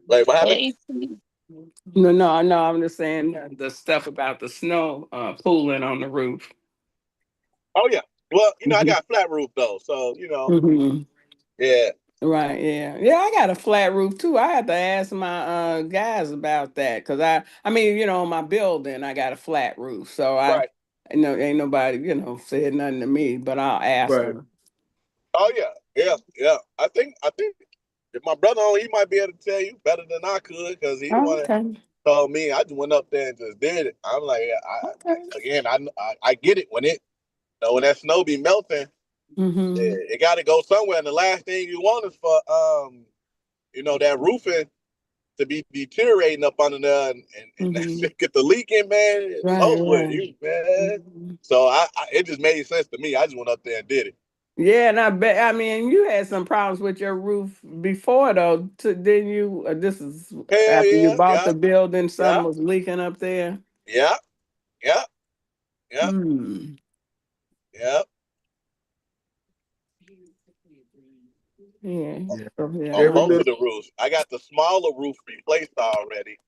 Like what happened? No. I'm just saying the stuff about the snow pooling on the roof. Oh yeah. Well, I Hmm. got flat roof though, so Hmm. yeah. Right, yeah. Yeah, I got a flat roof too. I had to ask my guys about that because I mean, my building, I got a flat roof. So Right. ain't nobody, said nothing to me, but I'll ask Right. them. Oh yeah. Yeah. Yeah. I think if my brother on, he might be able to tell you better than I could because he the Oh, one that okay. told me. I just went up there and just did it. I'm like, yeah, Okay. again, I get it when when that snow be melting, Mm-hmm. it got to go somewhere. And the last thing you want is for that roofing to be deteriorating up under there, and that Mm-hmm. shit get the leaking, man. It's Right, over with, right. man. Mhm. So it just made sense to me. I just went up there and did it. Yeah, and I bet I mean you had some problems with your roof before though. Didn't you? This is Hell after you yeah, bought yeah, the building, yeah, something was leaking up there. yeah, yeah, yeah, Hmm. yeah. Yeah. Yeah. Oh, yeah. On Every both little of the roofs, I got the smaller roof replaced already,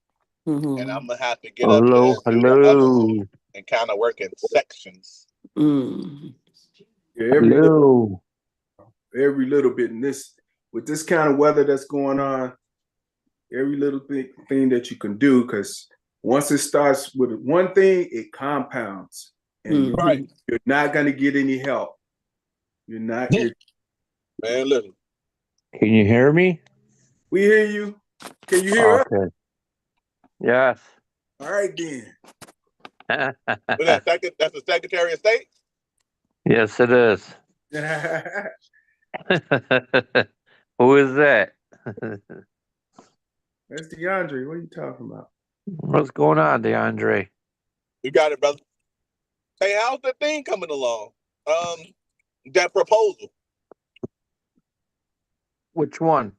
and Mm-hmm. I'm gonna have to get up there Hello, and do the other roof hello, and kind of work in sections. Mm. yeah, hello. every little bit in this with this kind of weather that's going on, every little thing that you can do, because once it starts with one thing, it compounds, and Right, Mm-hmm. you're not gonna get any help. You're not. man. Listen, Can you hear me? We hear you. Can you hear us? Okay. Yes. All right then. was that second? That's the Secretary of State. Yes, it is. Who is that? That's DeAndre. What are you talking about? What's going on, DeAndre? You got it, brother. Hey, how's the thing coming along? Um, that proposal, Which one?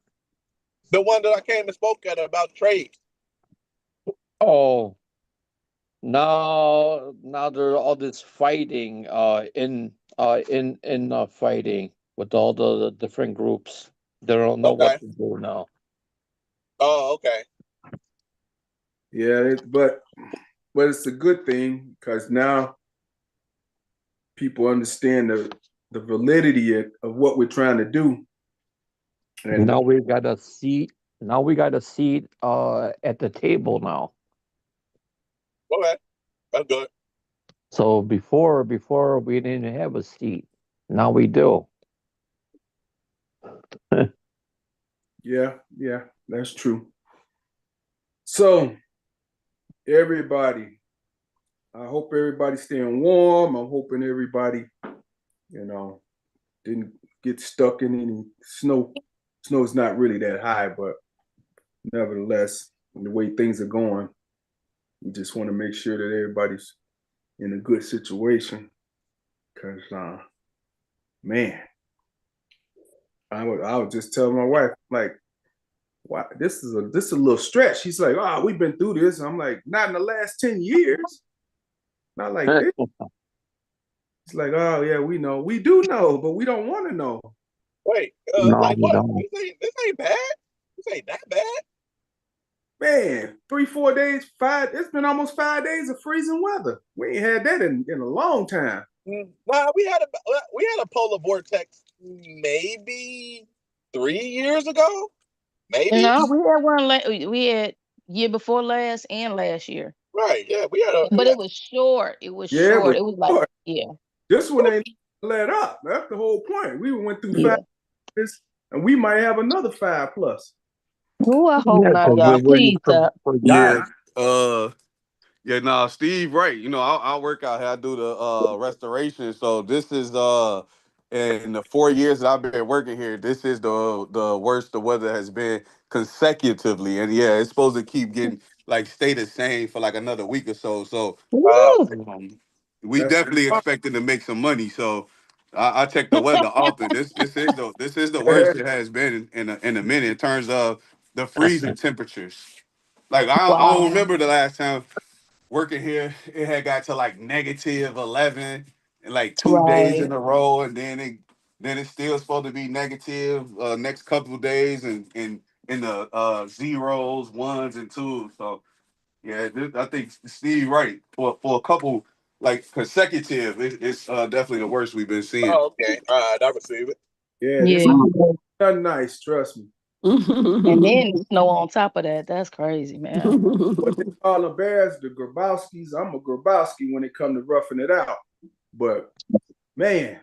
the one that I came and spoke at about trade. Oh, now there's all this fighting in fighting with all the different groups. They don't know what Okay. to do now. Oh, okay. Yeah, but it's a good thing because now people understand the validity of what we're trying to do. And Now we got a seat. Now we got a seat at the table now. Okay. That's good. So before we didn't have a seat. Now we do. yeah, that's true. So everybody, I hope everybody's staying warm. I'm hoping everybody, you know, didn't get stuck in any snow. Snow's not really that high, but nevertheless, the way things are going, we just want to make sure that everybody's in a good situation. Cause man, I was just telling my wife, like, wow, this is a little stretch. She's like, oh, we've been through this. I'm like, not in the last 10 years. Not like this. It's like, oh yeah, we know. We do know, but we don't want to know. Wait, No, like we what? don't. This ain't bad. This ain't that bad. Man, 3, 4 days, it's been almost 5 days of freezing weather. We ain't had that in a long time. Nah, we had a polar vortex maybe 3 years ago. Maybe. No, we had one. We had year before last and last year, Right. Yeah, we had a but yeah. it was short. It was Yeah, it was short. It was like, short. yeah, This one ain't let up. That's the whole point. We went through yeah. 5 years, and we might have another 5 plus. Oh, I hope Yeah, not, because y'all. we're waiting Please stop. for Yeah. God. Yeah, nah, Steve, right. I work out here. I do the restoration. So this is in the 4 years that I've been working here, this is the worst the weather has been consecutively. And yeah, it's supposed to keep getting like stay the same for like another week or so. So Woo. we That's definitely expecting to make some money. So I check the weather often. This is the worst it has been in a minute in terms of the freezing temperatures. Like I don't Wow. remember the last time working here, it had got to like -11 and like 2 days Right. in a row, and then it's still supposed to be negative next couple of days, and in the zeros, ones, and twos. So yeah, I think Steve right for a couple like consecutive. It's definitely the worst we've been seeing. Oh, okay. All right, I receive it. Yeah, this Yeah. not nice. Trust me. And then the snow on top of that. That's crazy, man. What they call the Bears, the Grabowskis. I'm a Grabowski when it comes to roughing it out. But man,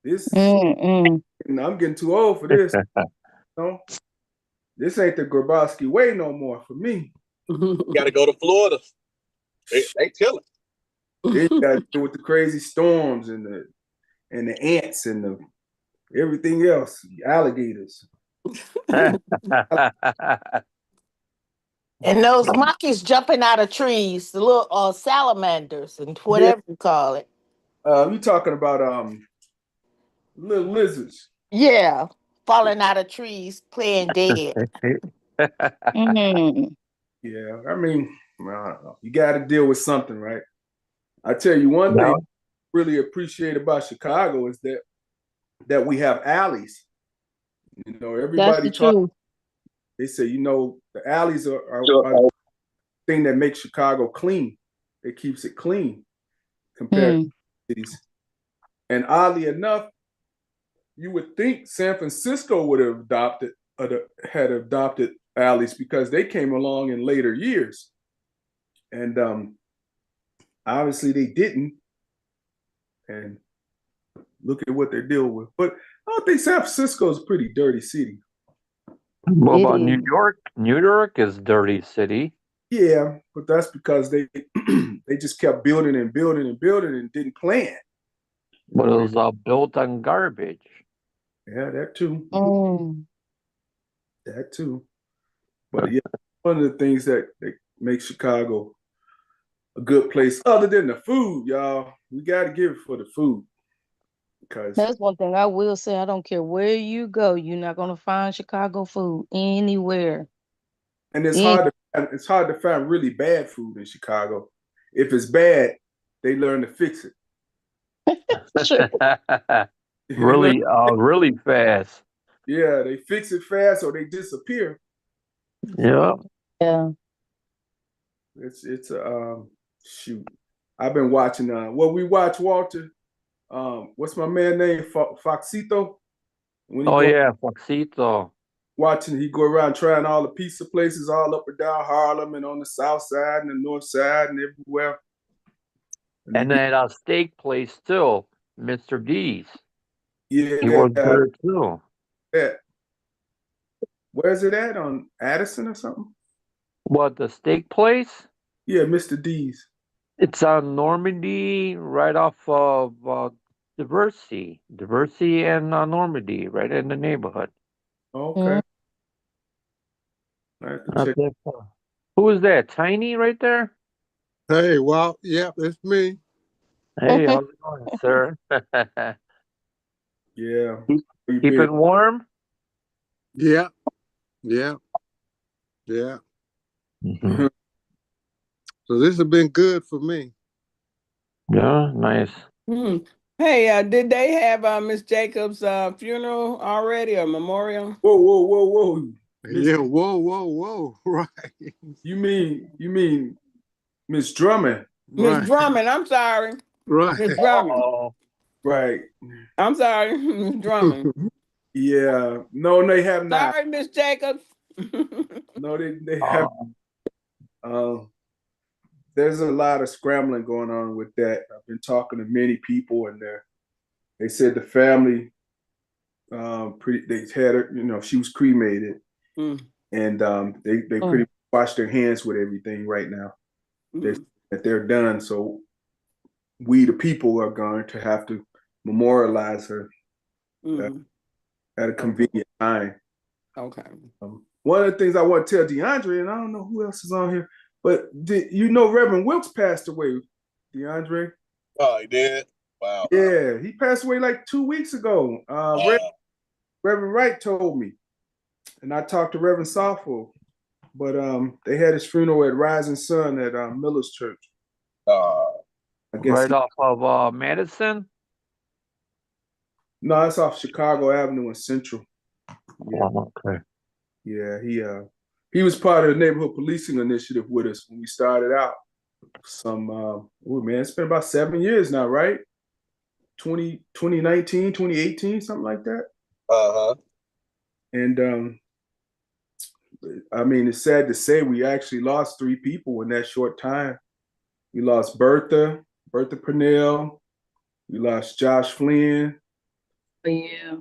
this Mm-mm. I'm getting too old for this. You know? This ain't the Grabowski way no more for me. Got to go to Florida. They chilling. Then you got to deal with the crazy storms and the ants and the everything else, the alligators. And those monkeys jumping out of trees, the little salamanders and whatever you call it. You talking about little lizards? Yeah, falling out of trees, playing dead. Mm. Yeah, I mean, I don't know. You got to deal with something, right? I tell you one thing I really appreciate about Chicago is that we have alleys. You know, That's everybody the truth. they say, you know, the alleys are the thing that makes Chicago clean. It keeps it clean compared to cities. And oddly enough, you would think San Francisco would have had adopted alleys because they came along in later years. And obviously they didn't. And look at what they're dealing with. But I don't think San Francisco is a pretty dirty city. What It about New is. York? New York is dirty city. Yeah, but that's because they they just kept building and building and building and didn't plan. But it was built on garbage. Yeah, that too. Mm. That too. But yeah, one of the things that makes Chicago a good place, other than the food, y'all, we got to give it for the food. Because That's one thing I will say. I don't care where you go, you're not gonna find Chicago food anywhere. and it's hard to find really bad food in Chicago. If it's bad, they learn to fix it. Sure. Really fast. Yeah, they fix it fast or they disappear. Yeah. Yeah. It's shoot. I've been watching what we watch, Walter. What's my man name? Foxito. When he Yeah, Foxito. watching, he go around trying all the pizza places all up and down Harlem and on the south side and the north side and everywhere. And then a steak place too, Mr. D's. Yeah, He was there too. that. Where's it at? On Addison or something? What, the steak place? Yeah, Mr. D's. It's on Normandy, right off of Diversey and Normandy, right in the neighborhood. Okay. I have to Not check. that far. Who is that? Tiny right there? Hey, well, yeah, it's me. Hey, how's it going, sir? Yeah. Keeping warm? Yeah, yeah, yeah. Mhm. So this has been good for me. Yeah, nice. Hey, did they have Miss Jacobs' funeral already or memorial? Whoa. Yeah, whoa. Right. You mean Miss Drummond? Miss Right. Drummond, I'm sorry. Right. Miss Drummond. Right. I'm sorry, Miss Drummond. Yeah. No, they have not. Sorry, Miss Jacobs. No, they have. There's a lot of scrambling going on with that. I've been talking to many people, and they said the family, they had her. You know, she was cremated, and they pretty much washed their hands with everything right now. That they're done. So we, the people, are going to have to memorialize her at a convenient time. Okay. One of the things I want to tell DeAndre, and I don't know who else is on here, but you know Reverend Wilkes passed away, DeAndre? Oh, he did? Wow. Yeah, he passed away like 2 weeks ago. Reverend Wright told me, and I talked to Reverend Southwell, but they had his funeral at Rising Sun at Miller's Church. I guess Right off of Madison? No, it's off Chicago Avenue in Central. Yeah. Oh, okay. Yeah, he was part of the neighborhood policing initiative with us when we started out. It's been about 7 years now, right? 2019, 2018, something like that. Uh-huh. And I mean, it's sad to say we actually lost 3 people in that short time. We lost Bertha Purnell. We lost Josh Flynn. Yeah.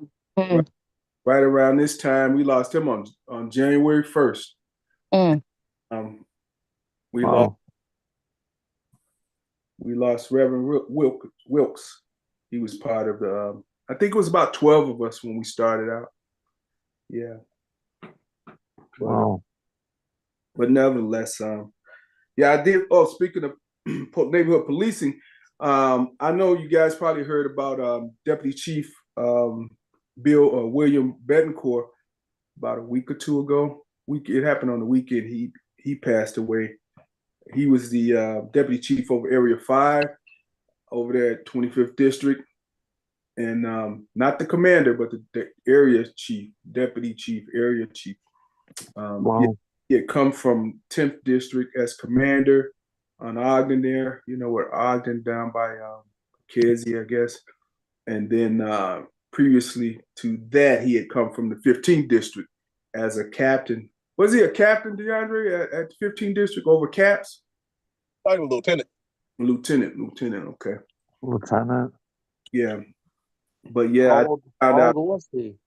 Right around this time, we lost him on January 1st. Mm. We Wow. lost Reverend Wilkes. He was part of the. I think it was about 12 of us when we started out. Yeah. Wow. But nevertheless, yeah, I did. Oh, speaking of neighborhood policing, I know you guys probably heard about Deputy Chief Bill William Betancourt about a week or two ago. It happened on the weekend. He passed away. He was the deputy chief over Area 5 over there at 25th District, and not the commander, but the area chief, deputy chief, area chief. Wow. He had come from 10th District as commander on Ogden there, where Ogden down by Kesey, I guess. And then previously to that, he had come from the 15th District as a captain. Was he a captain, DeAndre, at the 15th District over Caps? Like a lieutenant. Lieutenant, okay. Lieutenant. Yeah. But yeah, How old was he?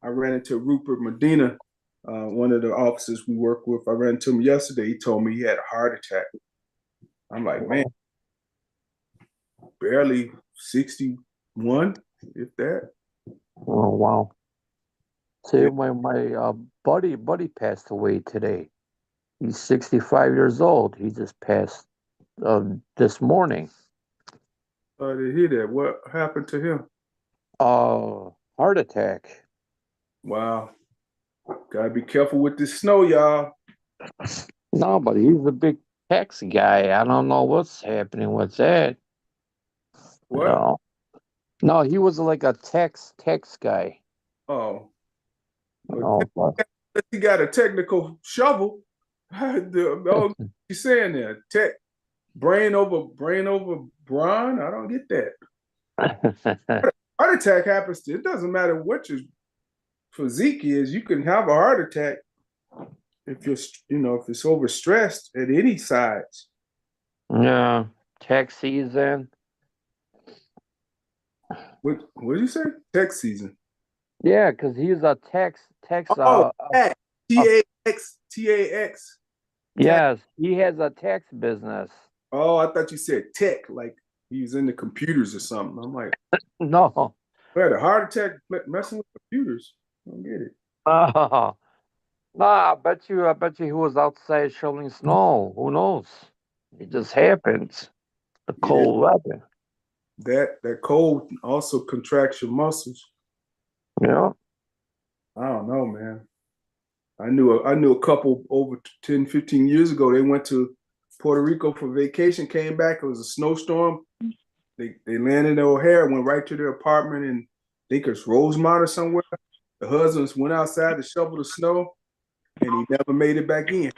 I ran into Rupert Medina, one of the officers we work with. I ran into him yesterday. He told me he had a heart attack. I'm like, man, barely 61, if that. Oh, wow. See, my buddy passed away today. He's 65 years old. He just passed this morning. I didn't hear that. What happened to him? Heart attack. Wow. Gotta be careful with this snow, y'all. No, but he's a big tax guy. I don't know what's happening with that. What? No, he was like a tax guy. Oh. No, He got a technical shovel. He's saying there, brain over brawn. I don't get that. Heart attack happens it doesn't matter what your physique is. You can have a heart attack if you're, if it's overstressed at any size. Yeah, tax season. What did you say? Tax season. Yeah, because he's a tax. Oh, TAX. Yes, he has a tax business. Oh, I thought you said tech, like he was in the computers or something. I'm like, No. I had a heart attack messing with computers. I don't get it. No, I bet you he was outside shoveling snow. Who knows? It just happens. The cold weather. That cold also contracts your muscles. Yeah. I don't know, man. I knew a couple over 10, 15 years ago. They went to Puerto Rico for vacation, came back. It was a snowstorm. They landed in O'Hare, went right to their apartment in, I think it's Rosemont or somewhere. The husbands went outside to shovel the snow, and he never made it back in.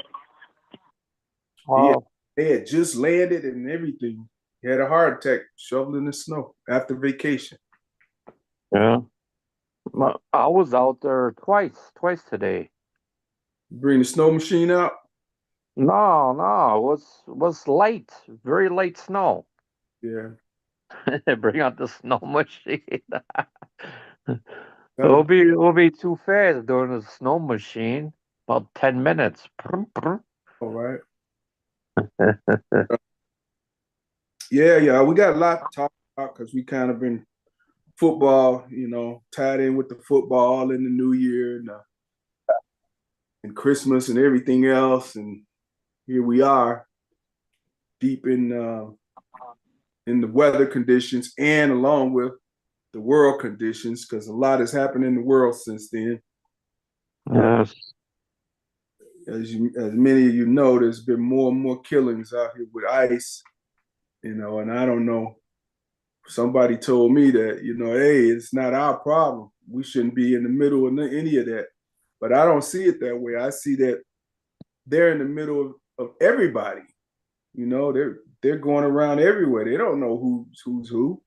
Wow. They had just landed and everything. He had a heart attack shoveling the snow after vacation. Yeah. I was out there twice today. Bring the snow machine out? No, it was light, very light snow. Yeah. Bring out the snow machine. It'll be too fast during the snow machine. About 10 minutes. All right. Yeah, we got a lot to talk about because we kind of been football, tied in with the football in the new year and Christmas and everything else. And here we are deep in the weather conditions and along with the world conditions, because a lot has happened in the world since then. Yes. As many of you know, there's been more and more killings out here with ICE, and I don't know. Somebody told me that, hey, it's not our problem. We shouldn't be in the middle of any of that. But I don't see it that way. I see that they're in the middle of everybody. You know, they're going around everywhere. They don't know who's who.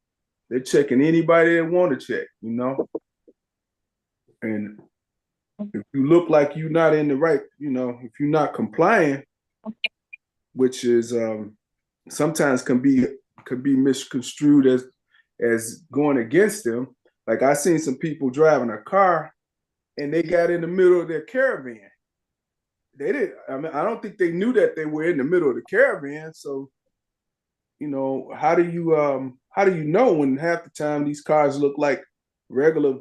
They're checking anybody they want to check, you know. And if you look like you're not in the right, you know, if you're not complying, which is sometimes can be misconstrued as going against them. Like I seen some people driving a car and they got in the middle of their caravan. They didn't, I mean, I don't think they knew that they were in the middle of the caravan. So, you know, how do you know when half the time these cars look like regular,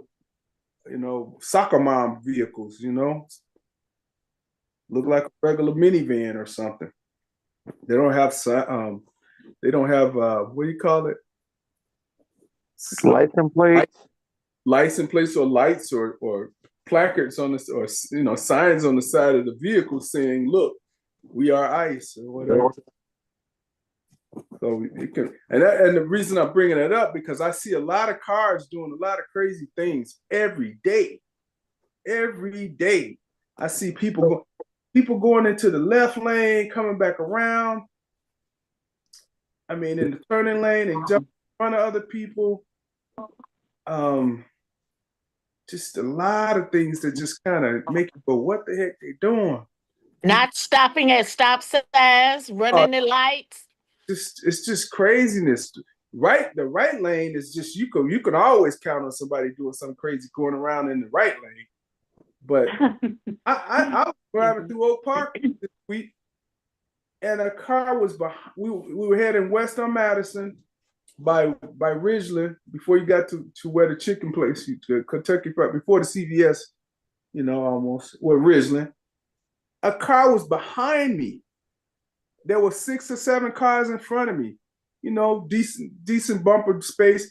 you know, soccer mom vehicles, you know? Look like a regular minivan or something. They don't have what do you call it? License plates. License plates or lights or placards on this, or you know, signs on the side of the vehicle saying, "Look, we are ICE" or whatever. So it can, and the reason I'm bringing it up because I see a lot of cars doing a lot of crazy things every day. Every day, I see people going into the left lane, coming back around. I mean, in the turning lane and jump in front of other people. Just a lot of things that just kind of make you go, what the heck they doing? Not stopping at stop signs, running the lights. It's just craziness. The right lane is just you can always count on somebody doing something crazy going around in the right lane. But I was driving through Oak Park this week, and a car was behind. We were heading west on Madison by Ridgeland before you got to where the chicken place, to Kentucky Fried, before the CVS, you know, almost where Ridgeland. A car was behind me. There were 6 or 7 cars in front of me. You know, decent bumper space.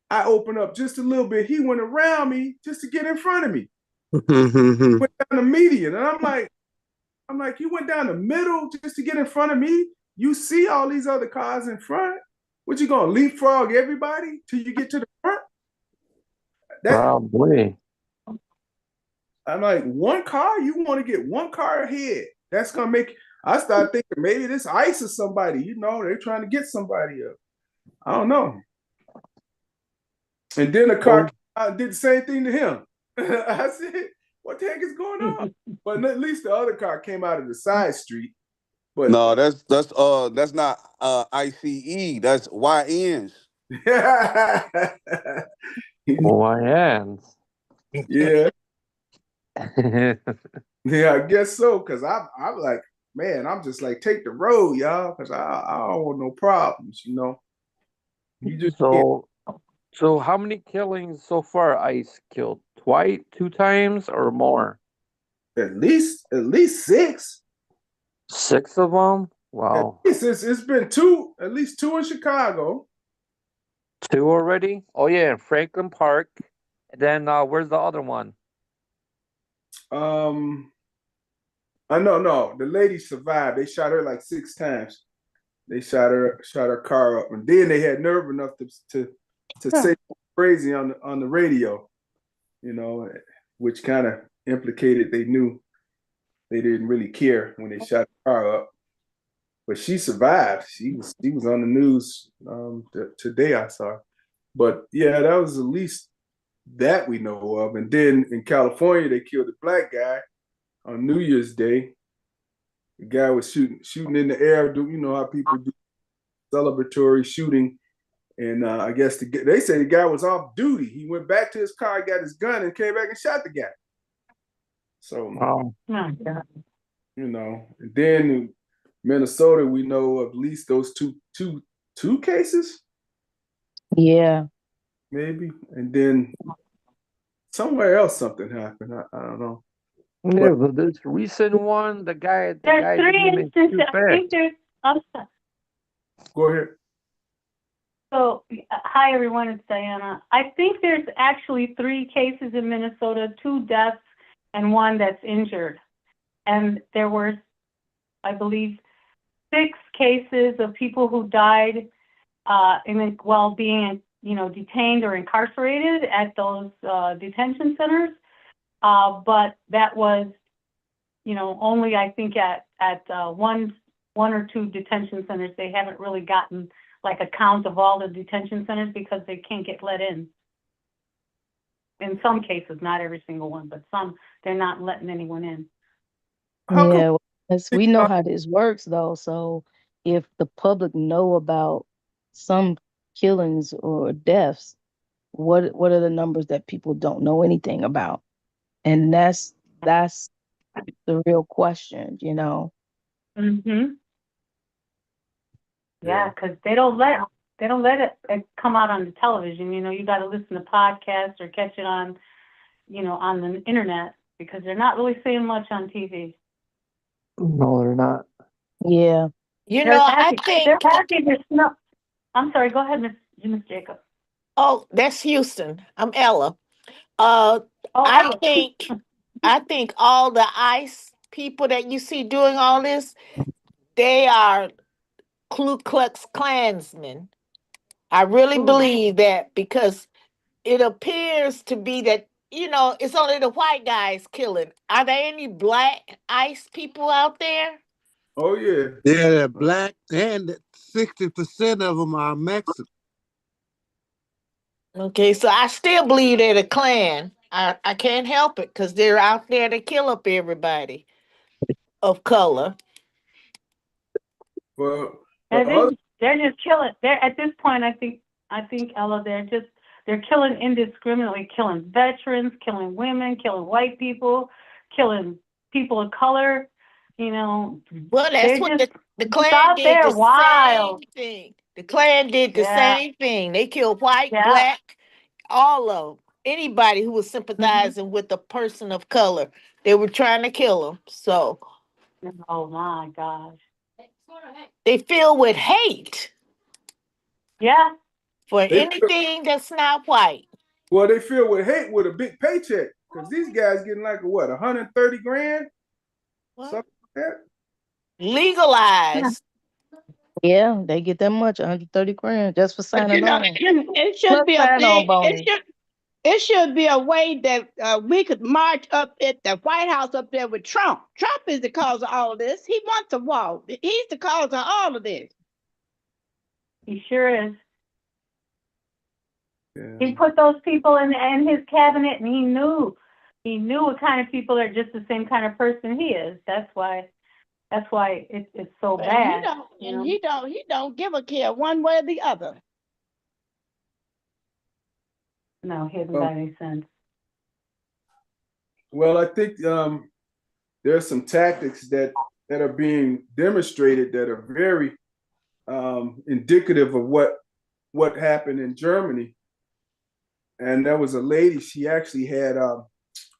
I opened up just a little bit. He went around me just to get in front of me. Went down the median, and I'm like, you went down the middle just to get in front of me? You see all these other cars in front? What, you gonna leapfrog everybody till you get to the front? Probably. I'm like, one car? You want to get one car ahead? That's gonna make. I started thinking maybe this ICE is somebody. You know, they're trying to get somebody up. I don't know. And then the car did the same thing to him. I said, what the heck is going on? But at least the other car came out of the side street. But No, that's not ICE. That's YNs. YNs. Yeah. Yeah, I guess so. Cause I'm like, man, I'm just like, take the road, y'all, because I don't want no problems, you know. You just so how many killings so far ICE killed? 2 times or more? at least 6. 6 of them? Wow. It's been 2, at least 2 in Chicago. 2 already? Oh yeah, in Franklin Park. And then where's the other one? No, the lady survived. They shot her like 6 times. They shot her car up, and then they had nerve enough to say crazy on the radio, you know, which kind of implicated they knew they didn't really care when they shot the car up. But she survived. She was on the news today. I saw her. But yeah, that was at least that we know of. And then in California, they killed a black guy on New Year's Day. The guy was shooting in the air. You know how people do celebratory shooting. And I guess they say the guy was off duty. He went back to his car, got his gun, and came back and shot the guy. So, you know, and then in Minnesota, we know of at least those two cases. Yeah. Maybe. And then somewhere else something happened. I don't know. Yeah, but this recent one, the guy There's 3 didn't even instances. shoot I back. think there's. Go ahead. So, hi everyone, it's Diana. I think there's actually 3 cases in Minnesota, 2 deaths and 1 that's injured. And there were, I believe, 6 cases of people who died while being, you know, detained or incarcerated at those detention centers. but that was, only I think at one or two detention centers. They haven't really gotten like a count of all the detention centers because they can't get let in. In some cases, not every single one, but some, they're not letting anyone in. How come? Yeah, well, we know how this works though. So if the public know about some killings or deaths, what are the numbers that people don't know anything about? And that's the real question, Mm-hmm. Yeah, because they don't let it come out on the television. You got to listen to podcasts or catch it on, on the internet, because they're not really saying much on TV. No, they're not. Yeah. They're happy. They're happy. I'm sorry. Go ahead, Miss Jacob. Oh, that's Houston. I'm Ella. Oh, I think all the ICE people that you see doing all this, they are Ku Klux Klansmen. I really believe that, because it appears to be that, it's only the white guys killing. Are there any black ICE people out there? Oh yeah. Yeah, they're black, and 60% of them are Mexican. Okay, so I still believe they're the Klan. I can't help it, because they're out there to kill up everybody of color. Well, they're just killing. They're at this point. I think Ella, they're killing indiscriminately, killing veterans, killing women, killing white people, killing people of color. Well, that's what the Klan out did. there The wild. same thing. The Klan did the same thing. They killed white, black, all of them. Anybody who was sympathizing with a person of color, they were trying to kill them. So, oh my gosh, they filled with hate. Yeah. For anything that's not white. Well, they filled with hate with a big paycheck, because these guys getting like 130 grand, something like that. Legalized. Yeah, they get that much, 130 grand just for signing on. It should be a thing. It should be a way that we could march up at the White House up there with Trump. Trump is the cause of all of this. He wants a wall. He's the cause of all of this. He sure is. Yeah. He put those people in his cabinet, and he knew what kind of people are just the same kind of person he is. That's why it's so bad. He don't give a care one way or the other. No, he hasn't got any sense. Well, I think there are some tactics that are being demonstrated that are very indicative of what happened in Germany. And there was a lady. She actually had a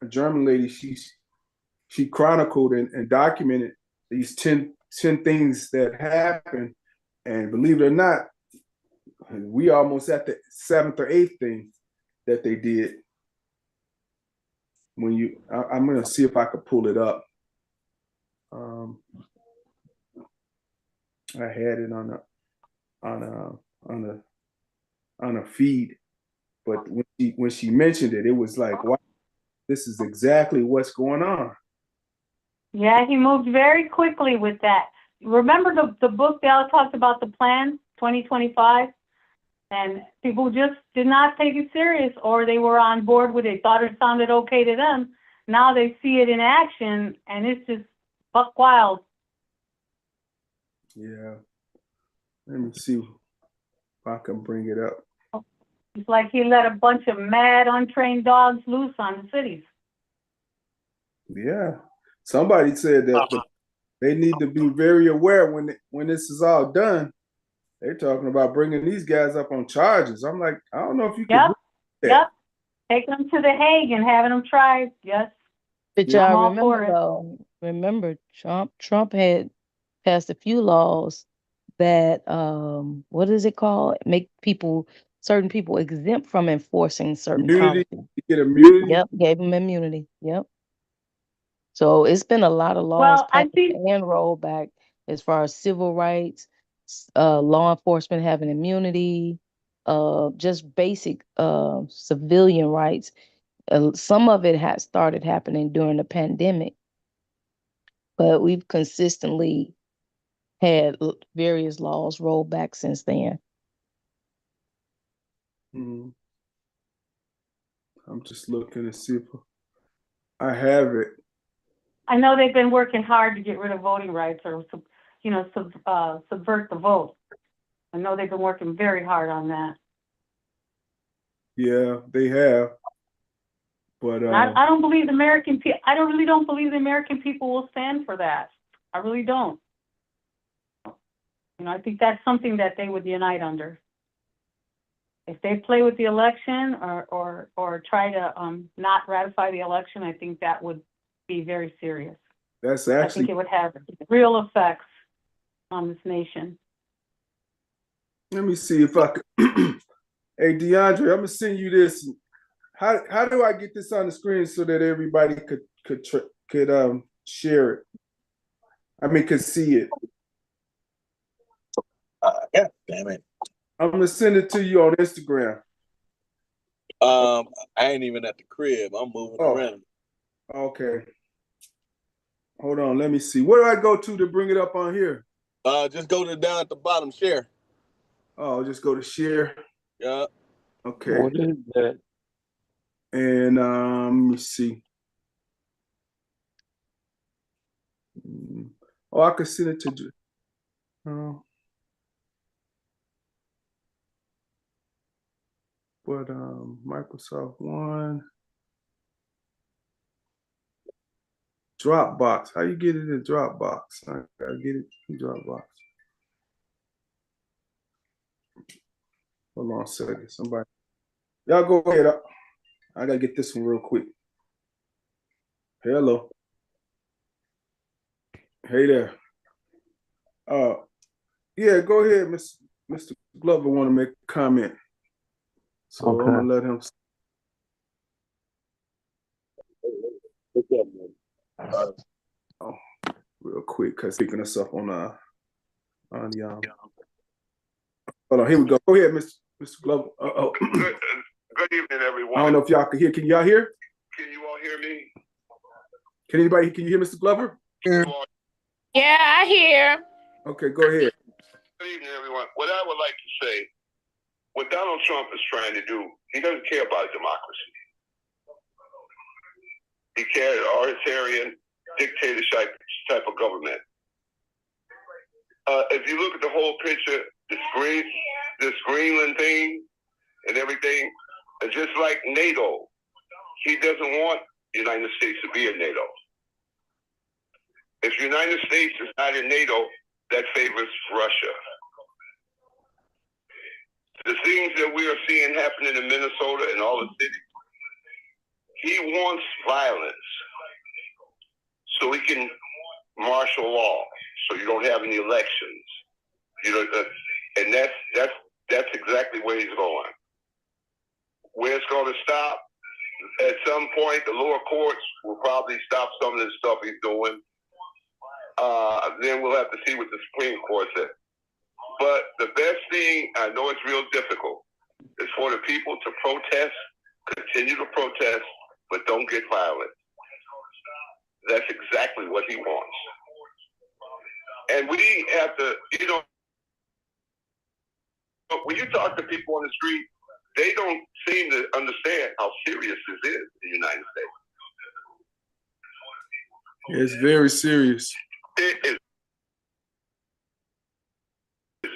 German lady. She chronicled and documented these 10 things that happened. And believe it or not, we almost at the 7th or 8th thing that they did. I'm gonna see if I could pull it up. I had it on a feed, but when she mentioned it, it was like, wow, this is exactly what's going on. Yeah, he moved very quickly with that. Remember the book they all talked about, the plan 2025? And people just did not take it serious, or they were on board with it, thought it sounded okay to them. Now they see it in action, and it's just buck wild. Yeah. Let me see if I can bring it up. It's like he let a bunch of mad, untrained dogs loose on the cities. Yeah. Somebody said that they need to be very aware when this is all done. They're talking about bringing these guys up on charges. I'm like, I don't know if you can. Yep. Take them to The Hague and having them tried. Yes. But y'all remember Trump had passed a few laws that what is it called? Make certain people exempt from enforcing certain immunity. policies. Get immunity. Yep, gave them immunity. Yep. So it's been a lot of laws passed and rolled back as far as civil rights, law enforcement having immunity, just basic civilian rights. Some of it has started happening during the pandemic, but we've consistently had various laws rolled back since then. I'm just looking to see if I have it. I know they've been working hard to get rid of voting rights or, subvert the vote. I know they've been working very hard on that. Yeah, they have. But I don't believe the American people. I really don't believe the American people will stand for that. I really don't. I think that's something that they would unite under. If they play with the election or try to not ratify the election, I think that would be very serious. That's I actually. think it would have real effects on this nation. Let me see if I could. Hey, DeAndre, I'm gonna send you this. How do I get this on the screen so that everybody could share it? I mean, could see it. Yeah, damn it. I'm gonna send it to you on Instagram. I ain't even at the crib. I'm moving around. Okay. Hold on. Let me see. Where do I go to bring it up on here? Just go to down at the bottom, share. Oh, just go to share. Yeah. Okay. What is that? And let me see. Oh, I could send it to you. But Microsoft One. Dropbox. How you get it in Dropbox? I gotta get it in Dropbox. Hold on a second. Somebody. Y'all go ahead. I gotta get this one real quick. Hello. Hey there. Yeah, go ahead, Mr. Glover want to make a comment. So Okay. I'm gonna let him. Real quick, cause picking us up on the hold on, here we go. Go ahead, Mr. Glover. Good evening, everyone. I don't know if y'all can hear. Can y'all hear? Can you all hear me? Can you hear Mr. Glover? Yeah, I hear. Okay, go ahead. Good evening, everyone. What I would like to say, what Donald Trump is trying to do, he doesn't care about democracy. He cares authoritarian, dictatorship type of government. If you look at the whole picture, this Greenland thing and everything, it's just like NATO. He doesn't want the United States to be in NATO. If the United States is not in NATO, that favors Russia. The things that we are seeing happening in Minnesota and all the cities, he wants violence so he can martial law, so you don't have any elections. And that's exactly where he's going. Where it's going to stop, at some point, the lower courts will probably stop some of the stuff he's doing. Then we'll have to see what the Supreme Court says. But the best thing, I know it's real difficult, is for the people to protest, continue to protest, but don't get violent. That's exactly what he wants. And we have to, when you talk to people on the street, they don't seem to understand how serious this is in the United States. It's very serious. It is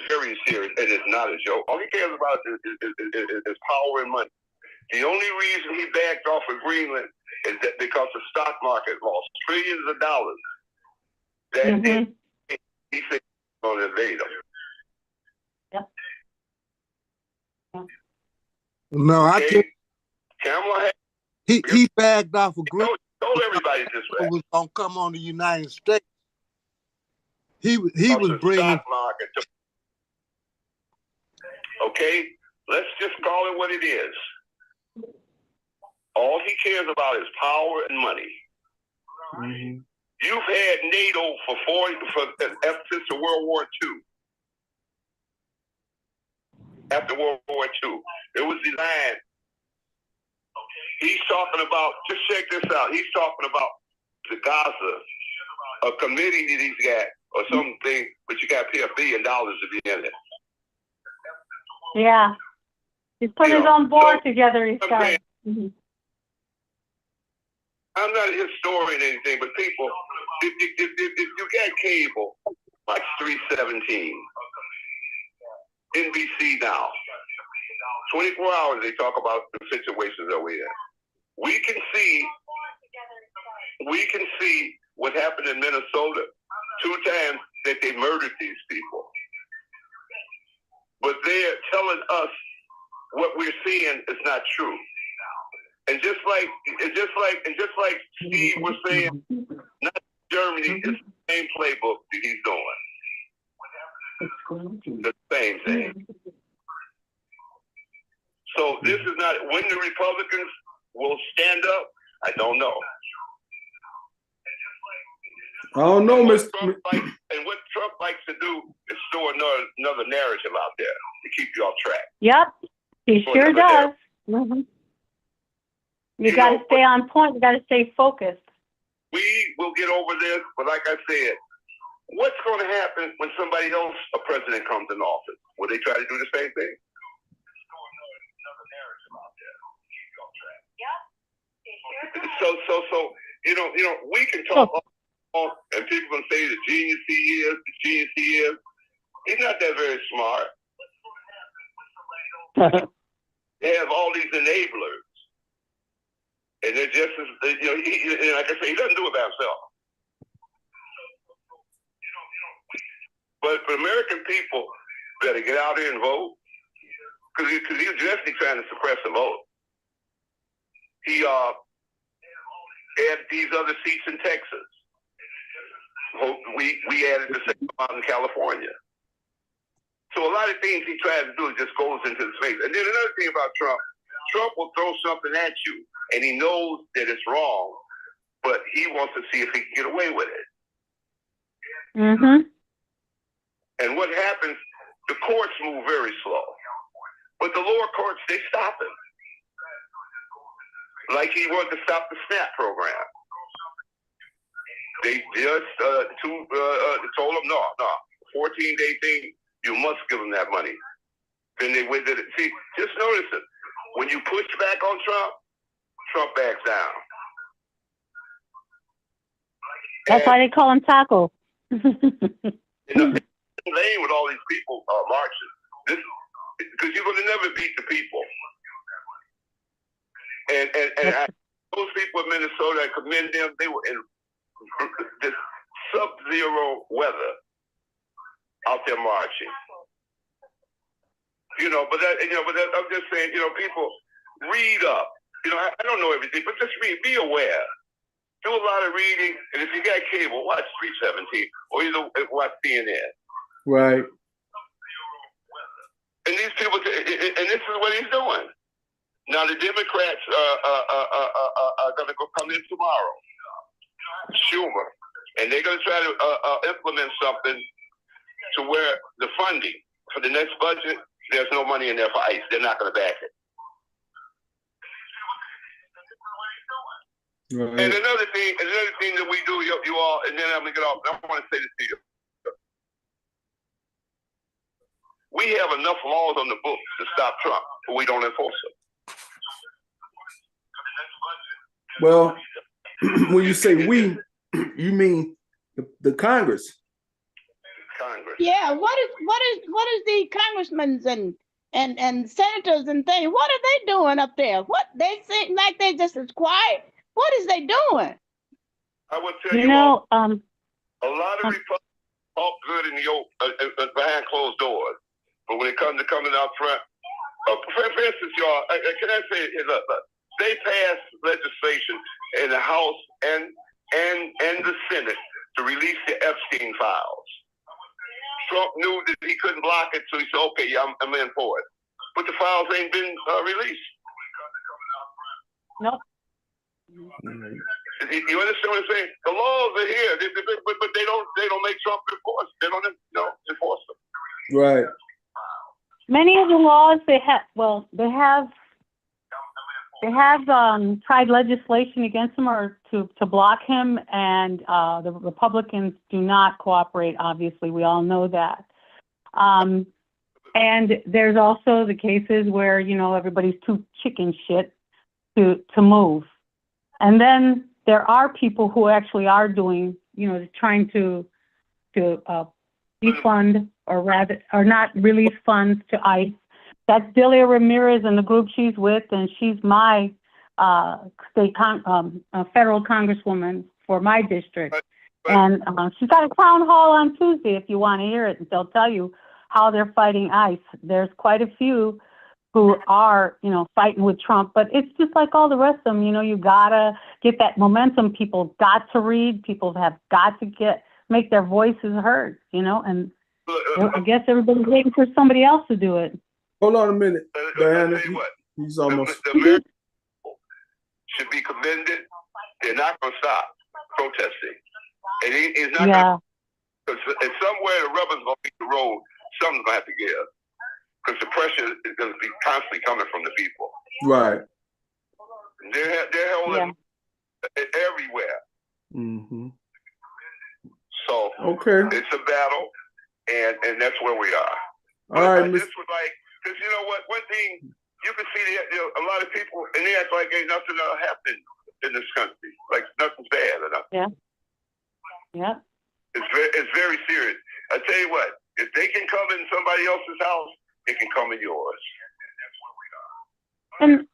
very serious, and it's not a joke. All he cares about is power and money. The only reason he backed off of Greenland is that because the stock market lost trillions of dollars. That he said he's going to invade them. Yep. No, I can't. Kamala He backed off of Greenland. told everybody this way. Was gonna come on the United States. He was bringing stock market. Okay, let's just call it what it is. All he cares about is power and money. Mm-hmm. You've had NATO since the World War II. After World War II, it was designed He's talking about, just check this out. He's talking about the Gaza, a committee that he's got or something, but you got to pay $1 billion to be in it. Yeah. He's putting his own board together, he said. I'm not a historian or anything, but people, if you got cable, watch 317. NBC now. 24 hours they talk about the situations that we're in. We can see what happened in Minnesota 2 times that they murdered these people. But they're telling us what we're seeing is not true. And just like Steve was saying, not Germany, it's the same playbook that he's doing. The same thing. So this is not, when the Republicans will stand up, I don't know. I don't know, Mr. And what Trump likes to do is store another narrative out there to keep you off track. Yep, he sure does. You got to stay on point. You got to stay focused. We will get over this, but like I said, what's going to happen when somebody else, a president, comes in office? Will they try to do the same thing? So we can talk and people can say the genius he is. He's not that very smart. They have all these enablers. And they're just as, like I say, he doesn't do it by himself. But for American people, better get out here and vote. Because he's definitely trying to suppress the vote. He added these other seats in Texas. We added the same amount in California. So a lot of things he tries to do just goes into the space. And then another thing about Trump will throw something at you, and he knows that it's wrong, but he wants to see if he can get away with it. Mm-hmm. And what happens, the courts move very slow. But the lower courts, they stop him. Like he wanted to stop the SNAP program. They just told him, no, 14-day thing, you must give them that money. Then they went to it. See, just notice it. When you push back on Trump, Trump backs down. That's why they call him Taco. Lane with all these people marching. Because you're going to never beat the people. And those people in Minnesota, I commend them. They were in this sub-zero weather out there marching. But I'm just saying, people read up. I don't know everything, but just read. Be aware. Do a lot of reading, and if you got cable, watch 317 or either watch CNN. Right. And these people, and this is what he's doing. Now the Democrats are going to come in tomorrow, Schumer, and they're going to try to implement something to where the funding for the next budget, there's no money in there for ICE. They're not going to back it. Right. And another thing that we do, you all, and then I'm going to get off. I want to say this to you. We have enough laws on the books to stop Trump, but we don't enforce them. Well, when you say we, you mean the Congress? Congress. Yeah, what is the congressmen and senators and things? What are they doing up there? What they seem like they just as quiet. What is they doing? I would tell you all, a lot of Republicans talk good in the behind closed doors, but when it comes to coming out front, for instance, y'all, can I say, look, they passed legislation in the House and the Senate to release the Epstein files. Trump knew that he couldn't block it, so he said, okay, yeah, I'm in for it. But the files ain't been released. Nope. You understand what I'm saying? The laws are here, but they don't make Trump enforce. They don't enforce them. Right. Many of the laws they have They have tried legislation against him or to block him, and the Republicans do not cooperate, obviously. We all know that. And there's also the cases where, you know, everybody's too chicken shit to move. And then there are people who actually are doing, you know, trying to defund or not release funds to ICE. That's Delia Ramirez and the group she's with, and she's my federal congresswoman for my district. And she's got a town hall on Tuesday if you want to hear it, and they'll tell you how they're fighting ICE. There's quite a few who are, you know, fighting with Trump, but it's just like all the rest of them. You know, you gotta get that momentum. People got to read. People have got to make their voices heard. You know, and I guess everybody's waiting for somebody else to do it. Hold on a minute, Diana. He's almost. The American people should be commended. They're not going to stop protesting, and he's not going to. Because somewhere the rubber's going to meet the road. Something's going to have to give. Because the pressure is going to be constantly coming from the people. Right. They're holding everywhere. Mm-hmm. So it's a battle, and that's where we are. All right, I just would like, because you know what, one thing you can see, a lot of people, and they act like ain't nothing happening in this country, like nothing's bad enough. Yeah. Yeah. It's very serious. I tell you what, if they can come in somebody else's house, they can come in yours. And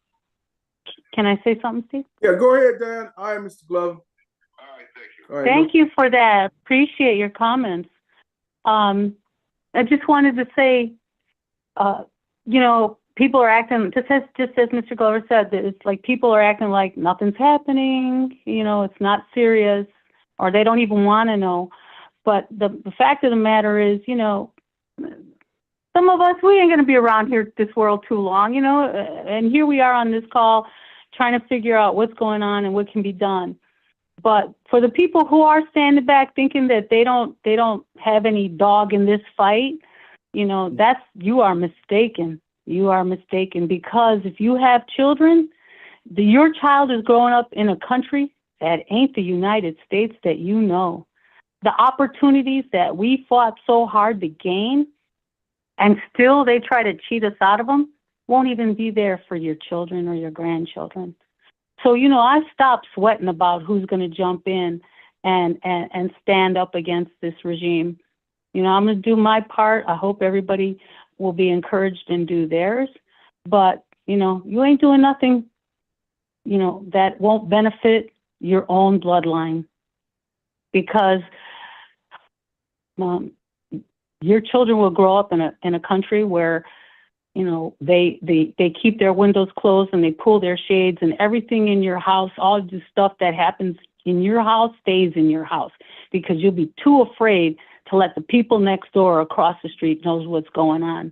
can I say something, Steve? Yeah, go ahead, Dan. All right, Mr. Glover. All right, thank you. All right, Thank you for that. Appreciate your comments. I just wanted to say, you know, people are acting just as Mr. Glover said, that it's like people are acting like nothing's happening. You know, it's not serious, or they don't even want to know. But the fact of the matter is, you know, some of us, we ain't going to be around here, this world too long, you know, and here we are on this call trying to figure out what's going on and what can be done. But for the people who are standing back thinking that they don't have any dog in this fight, you know, you are mistaken. You are mistaken, because if you have children, your child is growing up in a country that ain't the United States that you know. The opportunities that we fought so hard to gain, and still they try to cheat us out of them, won't even be there for your children or your grandchildren. So, you know, I stopped sweating about who's going to jump in and stand up against this regime. You know, I'm going to do my part. I hope everybody will be encouraged and do theirs. But, you know, you ain't doing nothing, you know, that won't benefit your own bloodline. Because your children will grow up in a country where, you know, they keep their windows closed and they pull their shades, and everything in your house, all the stuff that happens in your house stays in your house, because you'll be too afraid to let the people next door or across the street knows what's going on.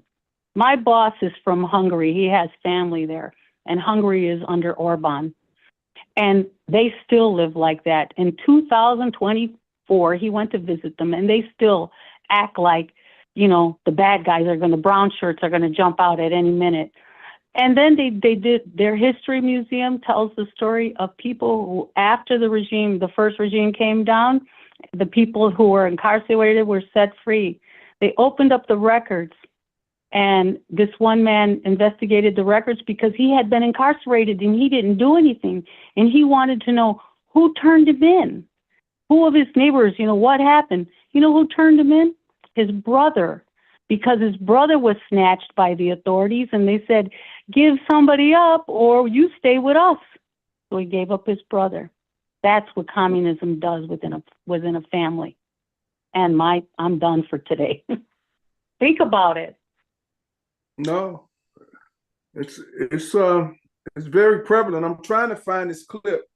My boss is from Hungary. He has family there, and Hungary is under Orban. And they still live like that. In 2024, he went to visit them, and they still act like, you know, the bad guys the brown shirts are going to jump out at any minute. And then they did, their history museum tells the story of people who, after the first regime came down, the people who were incarcerated were set free. They opened up the records, and this one man investigated the records because he had been incarcerated and he didn't do anything. And he wanted to know who turned him in, who of his neighbors, you know, what happened. You know who turned him in? His brother, because his brother was snatched by the authorities, and they said, give somebody up or you stay with us. So he gave up his brother. That's what communism does within a family. And I'm done for today. Think about it. No, it's very prevalent. I'm trying to find this clip.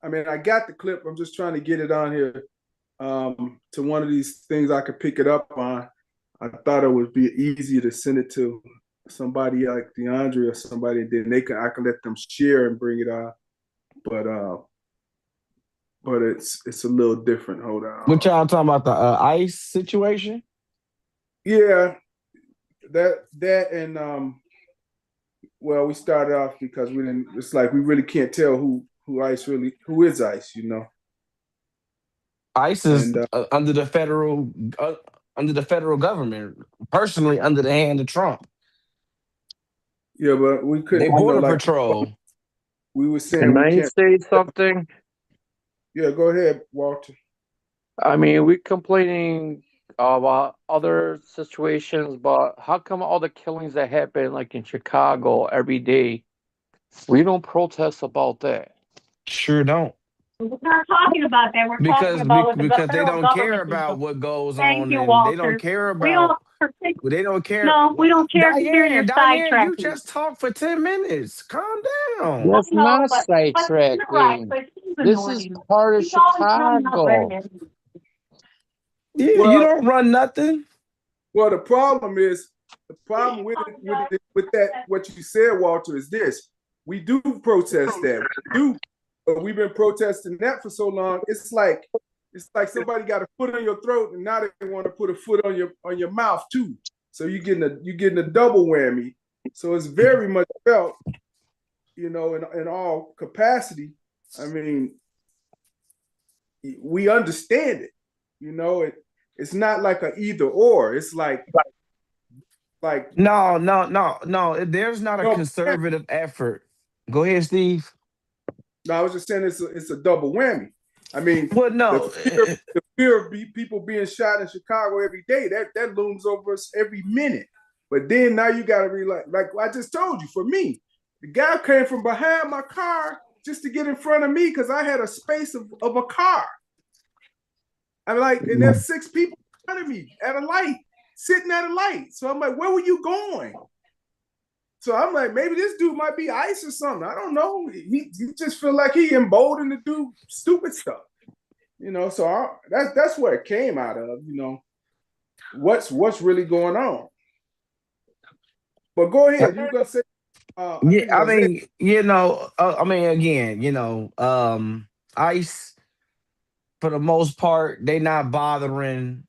I mean, I got the clip. I'm just trying to get it on here to one of these things I could pick it up on. I thought it would be easier to send it to somebody like DeAndre or somebody, then I can let them share and bring it on. But it's a little different. Hold on. What y'all talking about, the ICE situation? Yeah, that and Well, we started off because we didn't. It's like we really can't tell who is ICE. You know. ICE is And under the federal government, personally under the hand of Trump. yeah, but we couldn't. They border like patrol. we were saying, Can we I can't. say something? Yeah, go ahead, Walter. I mean, we're complaining about other situations, but how come all the killings that happen, like in Chicago, every day, we don't protest about that? Sure don't. We're not talking about that. We're talking about what the Because they federal don't care government is about doing. what goes Thank on, you, and Walter. they don't care We don't about. They don't care. No, we don't care to hear your Diane, you sidetracking. just talked for 10 minutes. Calm down. That's not but you're right, sidetracking. but he's This is annoying. part of He's always running up Chicago. red. Yeah, Well, you don't run nothing. Well, the problem with that, what you said, Walter, is this: we do protest that. We do, but we've been protesting that for so long. It's like somebody got a foot on your throat, and now they want to put a foot on your mouth too. So you're getting a double whammy. So it's very much felt, you know, in all capacity. I mean, we understand it. You know, it's not like a either or. It's like no. There's not a conservative effort. Go ahead, Steve. No, I was just saying it's a double whammy. I mean, well, no, the fear of people being shot in Chicago every day, that looms over us every minute. But then now you got to realize, like I just told you, for me, the guy came from behind my car just to get in front of me because I had a space of a car. And there's 6 people in front of me at a light, sitting at a light. So I'm like, where were you going? So I'm like, maybe this dude might be ICE or something. I don't know. He just feel like he emboldened to do stupid stuff, you know. So that's where it came out of, you know. What's really going on? But go ahead. You're gonna say. Yeah, I mean, you know, again, you know, ICE, for the most part, they not bothering,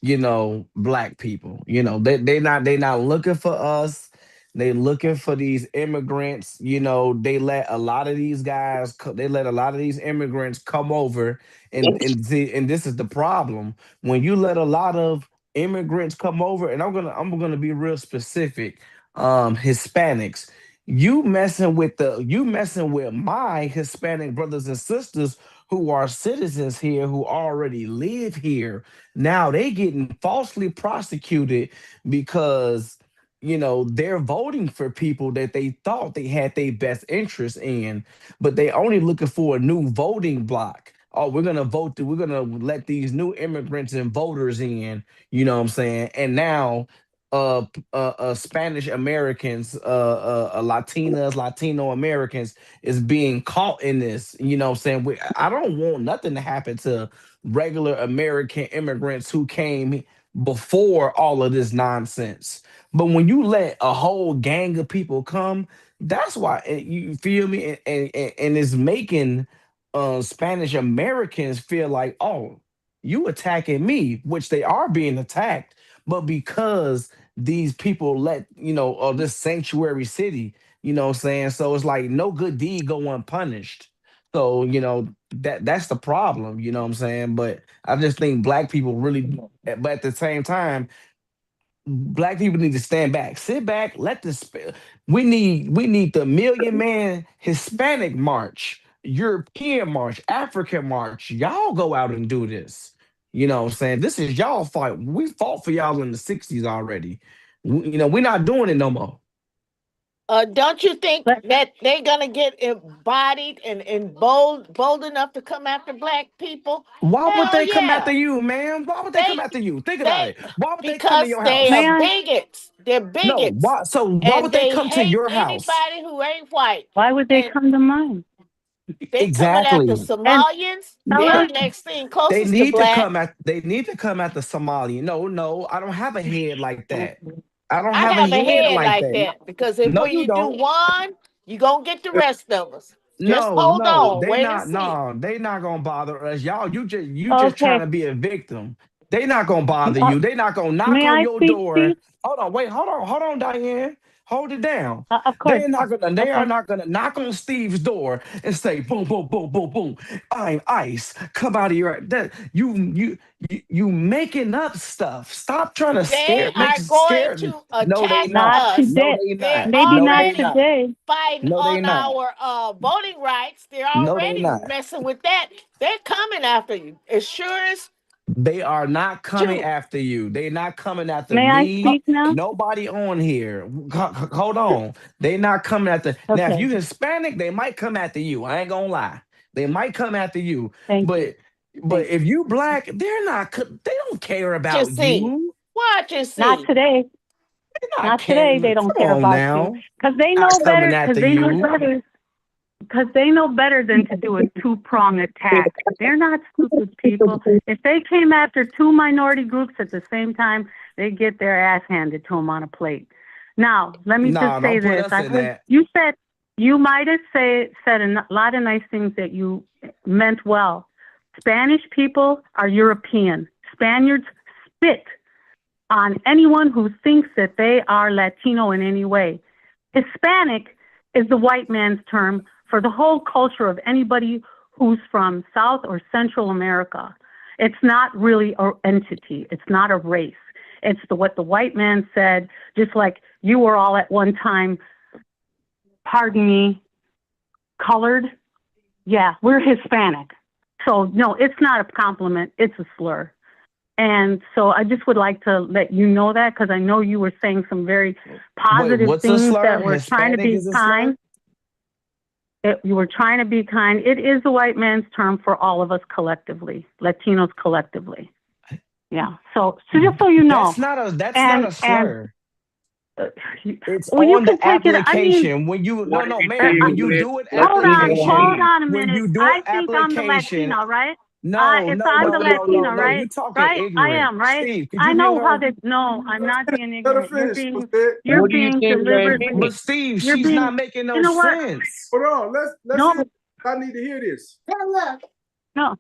you know, black people. You know, they not looking for us. They looking for these immigrants. You know, they let a lot of these immigrants come over, and this is the problem. When you let a lot of immigrants come over, and I'm gonna be real specific, Hispanics. You messing with my Hispanic brothers and sisters who are citizens here, who already live here. Now they getting falsely prosecuted because, you know, they're voting for people that they thought they had their best interest in, but they only looking for a new voting block. Oh, we're gonna let these new immigrants and voters in, you know what I'm saying? And now Spanish Americans, Latinas, Latino Americans is being caught in this. You know what I'm saying? I don't want nothing to happen to regular American immigrants who came before all of this nonsense. But when you let a whole gang of people come, that's why, you feel me, and it's making Spanish Americans feel like, oh, you attacking me, which they are being attacked, but because these people let, you know, this sanctuary city, you know what I'm saying? So it's like no good deed go unpunished. So, you know, that's the problem, you know what I'm saying? But I just think black people really, but at the same time, black people need to stand back, sit back, let this. We need the Million Man Hispanic March, European March, African March. Y'all go out and do this. You know what I'm saying? This is y'all fight. We fought for y'all in the 60s already. You know, we're not doing it no more. Don't you think that they're gonna get embodied and bold enough to come after black people? Why would they come after you, man? Why would they come after you? Think about it. Why would they come to your house? Because they are bigots. They're bigots. No, why would they come to your house? Anybody who ain't white. Why would they come to mine? They coming after Somalians. They're next thing closest to black. They need to come after Somalian. No, I don't have a head like that. I don't I have a head like that. because if when you do one, you gonna get the rest of us. Just hold on. They not gonna bother us. Y'all, you just trying to be a victim. They not gonna bother you. They not gonna knock on your door. Hold on, Diane. Hold it down. Of course. They are Okay. not gonna knock on Steve's door and say, boom, boom, boom, boom, boom. I'm ICE. Come out of your that you making up stuff. Stop trying to They make are going scared. to No, they attack not. Not us. No, today. they They're not. Maybe No, not they already not. today. fighting No, they on not. our voting rights. They're No, they already not. messing with that. They're coming after you. As sure as They are not coming shoot. after you. They're not coming after May I me. speak now? Nobody on here. Hold on. They not coming after. Now, if Okay. you Hispanic, they might come after you. I ain't gonna lie. They might come after you. Thank you. But Thank you. if you black, they're not. They don't care Watch and about see. you. Watch and Not see. today. They're not Not today. caring. They don't Come care on about you now. because they Not know coming better. after you. Because they know better than to do a two-prong attack. They're not stupid people. If they came after two minority groups at the same time, they'd get their ass handed to them on a plate. Now, let me Nah, just say don't put this. us I in heard that. you might have said a lot of nice things that you meant well. Spanish people are European. Spaniards spit on anyone who thinks that they are Latino in any way. Hispanic is the white man's term for the whole culture of anybody who's from South or Central America. It's not really an entity. It's not a race. It's what the white man said, just like you were all at one time, pardon me, colored. Yeah, we're Hispanic. So no, it's not a compliment. It's a slur. And so I just would like to let you know that because I know you were saying some very positive what's a things slur? that were trying to Hispanic be is a slur? kind. You were trying to be kind. It is the white man's term for all of us collectively, Latinos collectively. Yeah. So just so you know. That's not a slur. It's well, you on can the take it. I mean, application. When you ma'am, when you do it hold application, on a when minute. you do I it think I'm the application, Latina, right? no, If no, I'm no, the no, no, Latina, no. right? You talking Right? I ignorant. am, right? Steve, could I you mute know how her? to. No, I'm not being Let her ignorant. finish. You're What do you being think they deliberately. mean? But Steve, You're she's being. not making no You know what? sense. Hold on. Let's No. hear. I need to hear this. No.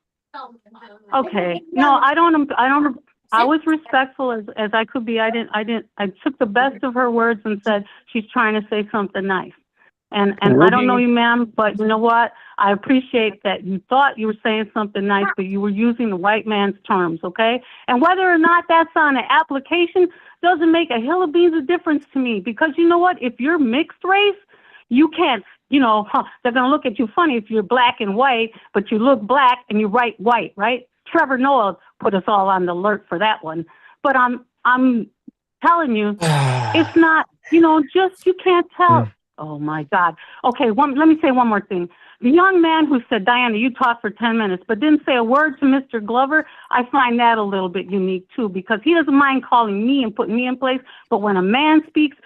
Okay. No, I don't. I was respectful as I could be. I took the best of her words and said she's trying to say something nice. And I don't know you, ma'am, but you know what? I appreciate that you thought you were saying something nice, but you were using the white man's terms, okay? And whether or not that's on an application doesn't make a hill of beans of difference to me, because you know what? If you're mixed race, you can't, they're going to look at you funny if you're black and white, but you look black and you write white, right? Trevor Noah put us all on the alert for that one. But I'm telling you, it's not, you can't tell. Oh my God. Okay, let me say one more thing. The young man who said, Diana, you talked for 10 minutes, but didn't say a word to Mr. Glover, I find that a little bit unique too, because he doesn't mind calling me and putting me in place, but when a man speaks,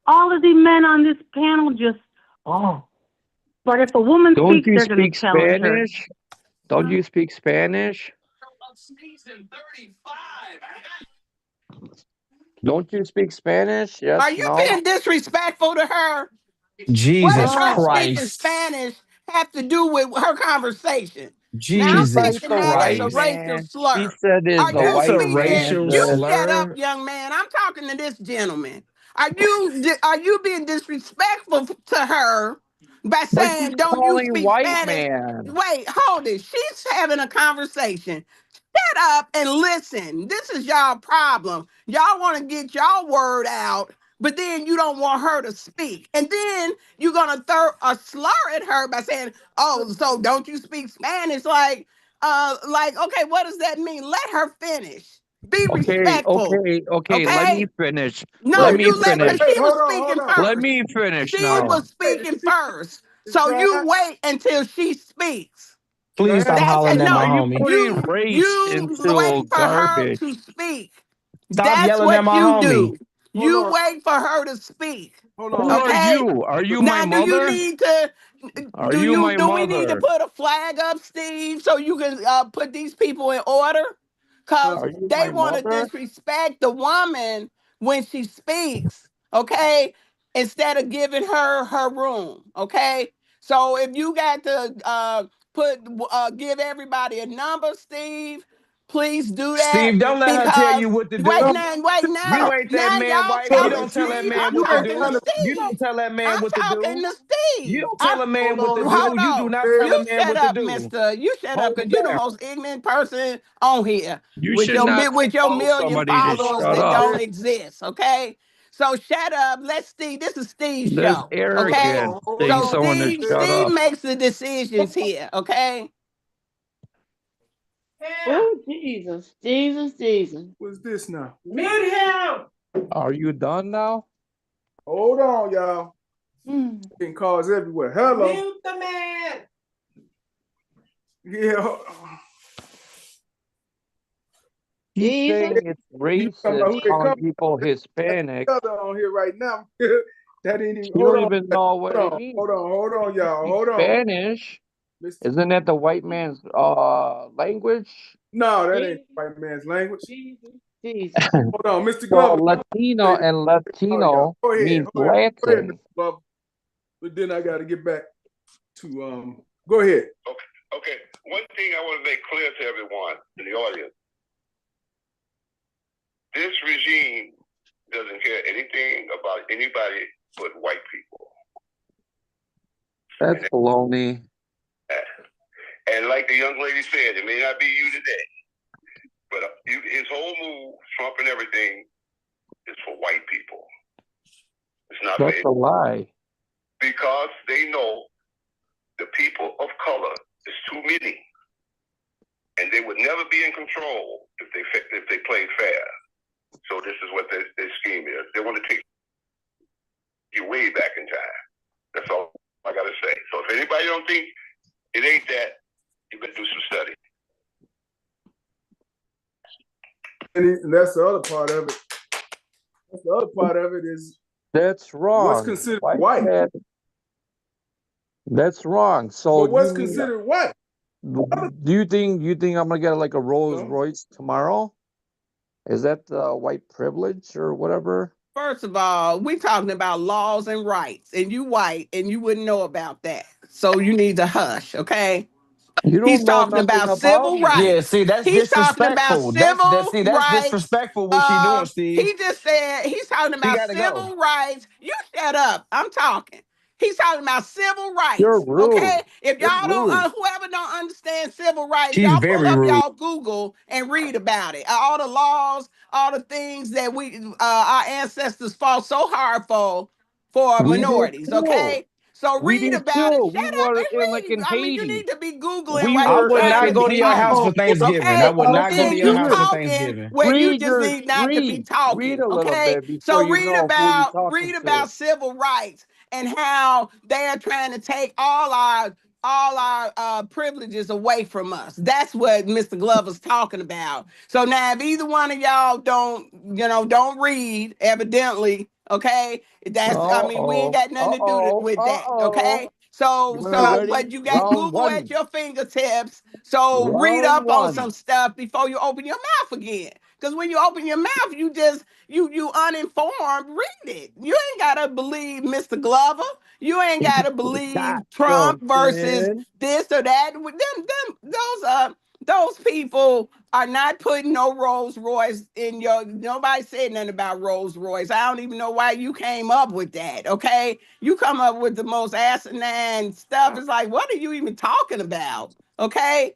all of the men on this panel just, But if a woman speaks, they're going to challenge her. Don't you speak Spanish? Don't you speak Spanish? Yes, Are you no? being disrespectful to her? What Jesus does her speaking Christ. Spanish have to do with her conversation? Now I'm Jesus taking that as a Christ. racial She slur. said it's Are a you That's a white speaking? man. racial You shut up, slur. young man. I'm talking to this gentleman. Are you being disrespectful to her by But she's saying, "Don't you calling speak white Spanish"? man. Wait, hold it. She's having a conversation. Shut up and listen. This is y'all problem. Y'all want to get y'all word out, but then you don't want her to speak. And then you're going to throw a slur at her by saying, "Oh, so don't you speak Spanish?" Okay, what does that mean? Let her finish. Be respectful. Okay. Let Okay? me finish. No, Let Wait, me you let, finish. because she was hold speaking on. Let first. me finish She now. was speaking first. So you wait until she speaks. Please stop Diana, That's hollering it. at Why my are No, you homie. putting you race you into wait for her garbage? to speak. Stop That's yelling at what my you homie. do. hold You on. wait for her to speak. Hold Who on. are Okay. you? Are you my Now, do you mother? need to? Are you my Do we need to mother? put a flag up, Steve, so you can put these people in order? Cause Are you they my want to mother? disrespect the woman when she speaks. Okay, instead of giving her room. Okay, so if you got to give everybody a number, Steve, Please do that Steve, don't let her tell because you what to wait do. now, You ain't that man y'all wife. You talking. don't tell that Steve, man I'm what to talking do. to You don't Steve. tell that man I'm what to talking do. to You Steve. don't tell a man what to do. Hold You do on. not tell You a man shut what to up, do. Mister. You shut up, Hold because you're the back. most ignorant person on here You should not with your tell million somebody to followers shut that up. don't exist. Okay. So shut up. Let Steve. This is Steve's That's show. Okay. arrogant, saying So someone to shut Steve up. makes the decisions here. Okay. Oh, Jesus, Jesus, Jesus. What's this now? Mute him. Are you done now? Hold on, y'all. Getting calls everywhere. Hello. Mute the man. Yeah. He's saying it's You talking about racist, who they calling come people Hispanic. on here right now? That ain't even. You Hold don't on. even know what Hold it on. means. Hold on, y'all. Hold on. Spanish. Mr. Isn't that the white man's language? No, that ain't white man's language. Jesus, Jesus. Hold on, Mr. Well, Glover. Latino and Latino Go ahead. means Go ahead, Mr. Latin. Glover. But then I got to get back to Go ahead. Okay. One thing I want to make clear to everyone in the audience: this regime doesn't care anything about anybody but white people. That's baloney. And like the young lady said, it may not be you today, but his whole move, Trump and everything, is for white people. It's not That's for a lie. because they know the people of color is too many, and they would never be in control if they played fair. So this is what their scheme is. They want to take you way back in time. That's all I got to say. So if anybody don't think it ain't that, you better do some study. And that's the other part of it. That's the other part of it is that's wrong. What's considered white? That's wrong. So well, what's considered white? Do you think I'm gonna get like a Rolls Royce tomorrow? Is that white privilege or whatever? First of all, we talking about laws and rights, and you white, and you wouldn't know about that. So you need to hush, okay? You don't He's know talking nothing about about civil me. rights. Yeah, see, that's He's talking about disrespectful. That's civil that's rights. disrespectful what she doing, Steve. He just said he's talking He about gotta go. civil rights. You shut up. I'm talking. He's talking about civil You're rights. rude. Okay. If You're y'all don't, rude. whoever don't understand civil rights, She's y'all pull very up rude. y'all Google and read about it. All the laws, all the things that our ancestors fought so hard for We did minorities. too. Okay. So We read did about it. too. Shut We up were in and read. in I mean, you Haiti. need to be Googling We while I you're were would in trying not to go be to your house talking. for Thanksgiving. I Okay. would not go to Then your you house for talking Thanksgiving. where you just your need not to be read talking. a little Okay. bit before So you know who you're talking read to. about civil rights and how they're trying to take all our privileges away from us. That's what Mr. Glover's talking about. So now if either one of y'all don't read, evidently, okay, we ain't got nothing to do with that. Okay. But you got Round Google at one. your fingertips. So read Round up on one. some stuff before you open your mouth again. Because when you open your mouth, you uninformed. Read it. You ain't gotta believe Mr. Glover. You ain't gotta believe Got Trump versus something. this or that. Those people are not putting no Rolls Royce in your. Nobody said nothing about Rolls Royce. I don't even know why you came up with that. Okay, you come up with the most asinine stuff. It's like, what are you even talking about? Okay,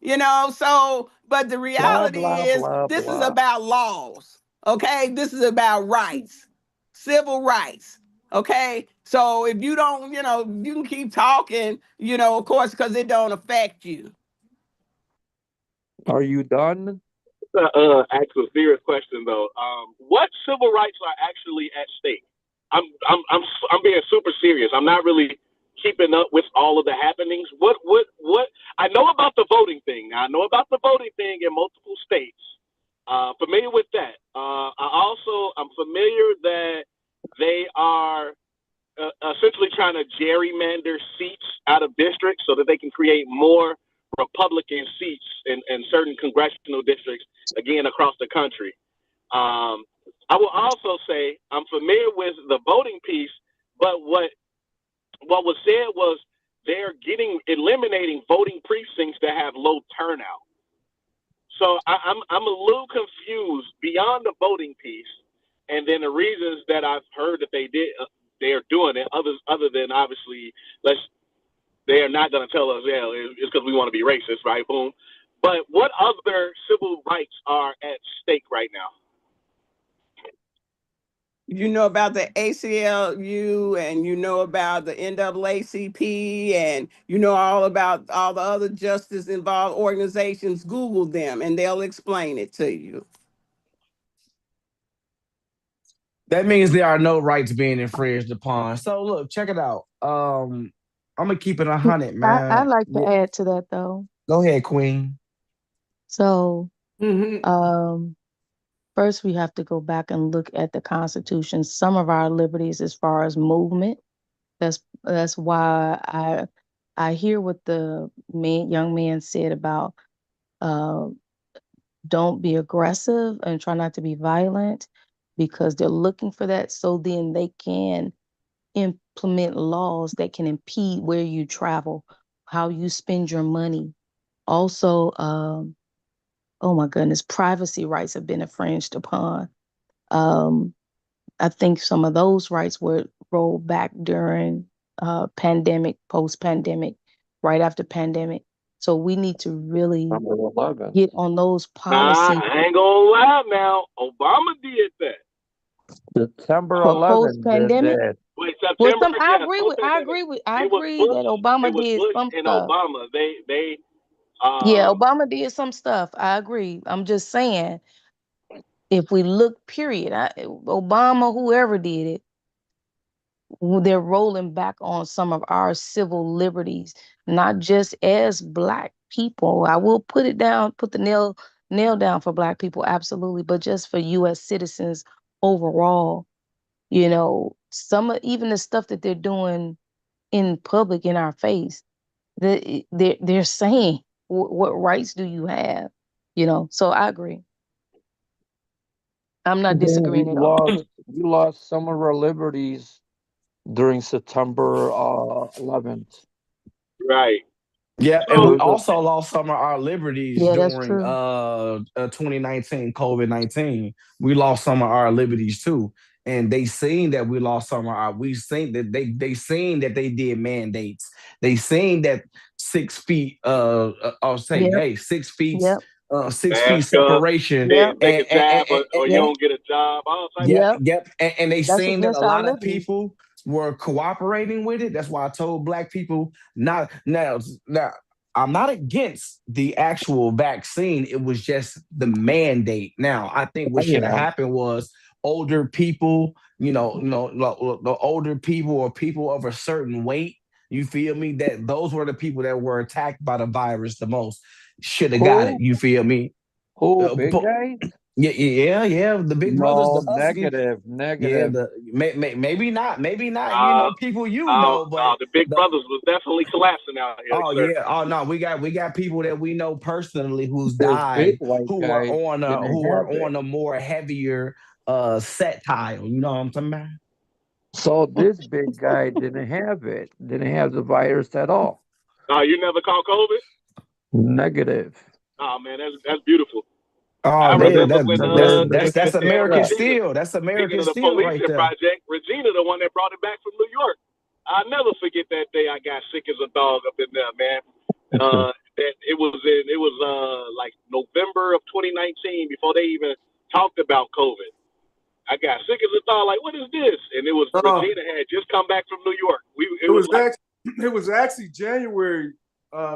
but the Blah, reality blah, is blah, this is blah. about laws. Okay, this is about rights, civil rights. Okay, so if you don't, you can keep talking, of course, because it don't affect you. Are you done? Ask a serious question though. What civil rights are actually at stake? I'm being super serious. I'm not really keeping up with all of the happenings. What I know about the voting thing. I know about the voting thing in multiple states. Familiar with that. I'm familiar that they are essentially trying to gerrymander seats out of districts so that they can create more Republican seats in certain congressional districts, again, across the country. I will also say I'm familiar with the voting piece, but what was said was they're eliminating voting precincts that have low turnout. So I'm a little confused beyond the voting piece, and then the reasons that I've heard that they're doing it. Other than obviously, they are not going to tell us, yeah, it's because we want to be racist, right? Boom. But what other civil rights are at stake right now? You know about the ACLU, and you know about the NAACP, and you know all about all the other justice involved organizations. Google them and they'll explain it to you. That means there are no rights being infringed upon. So look, check it out. I'm gonna keep it 100, man. I'd like to add to that though. Go ahead, Queen. So, first we have to go back and look at the Constitution. Some of our liberties, as far as movement, that's why I hear what the young man said about don't be aggressive and try not to be violent, because they're looking for that so then they can implement laws that can impede where you travel, how you spend your money. Also, oh my goodness, privacy rights have been infringed upon. I think some of those rights were rolled back during pandemic, post-pandemic, right after pandemic. So we need to really get on those policies. I ain't gonna lie now. Obama did that. September For 11th. post-pandemic? Wait, Well, September. I agree that Obama did some stuff. Obama, they yeah, Obama did some stuff. I agree. I'm just saying, if we look, period, Obama, whoever did it, they're rolling back on some of our civil liberties, not just as Black people. I will put the nail down for Black people, absolutely, but just for U.S. citizens overall. You know, even the stuff that they're doing in public in our face, they're saying, what rights do you have? You know, so I agree. I'm not disagreeing at all. We lost some of our liberties during September 11th. Right. Yeah, and we also lost some of our liberties during 2019 COVID-19. We lost some of our liberties too, and they seen that we lost some of our. We seen that they seen that they did mandates. They seen that 6 feet. I'll say, hey, 6 feet. 6 feet separation. Take a jab, or you don't get a job. Yep. And they seen that a lot of people were cooperating with it. That's why I told Black people not now. I'm not against the actual vaccine. It was just the mandate. Now, I think what should have happened was older people, the older people or people of a certain weight. You feel me? That those were the people that were attacked by the virus the most. Should have got it. You feel me? Who, big guys? Yeah. The big brothers, the negative. Yeah, maybe not. People but the big brothers was definitely collapsing out here. Oh yeah. Oh no, we got people that we know personally who's died, who are on a more heavier set tile. You know what I'm talking about? So this big guy didn't have the virus at all. You never caught COVID? Negative. Oh man, that's beautiful. Oh, that's American Steel. That's American Steel right there. Project, Regina, the one that brought it back from New York. I'll never forget that day I got sick as a dog up in there, man. It was like November of 2019, before they even talked about COVID. I got sick as a dog, like, what is this? And it was Regina had just come back from New York. It was actually January. I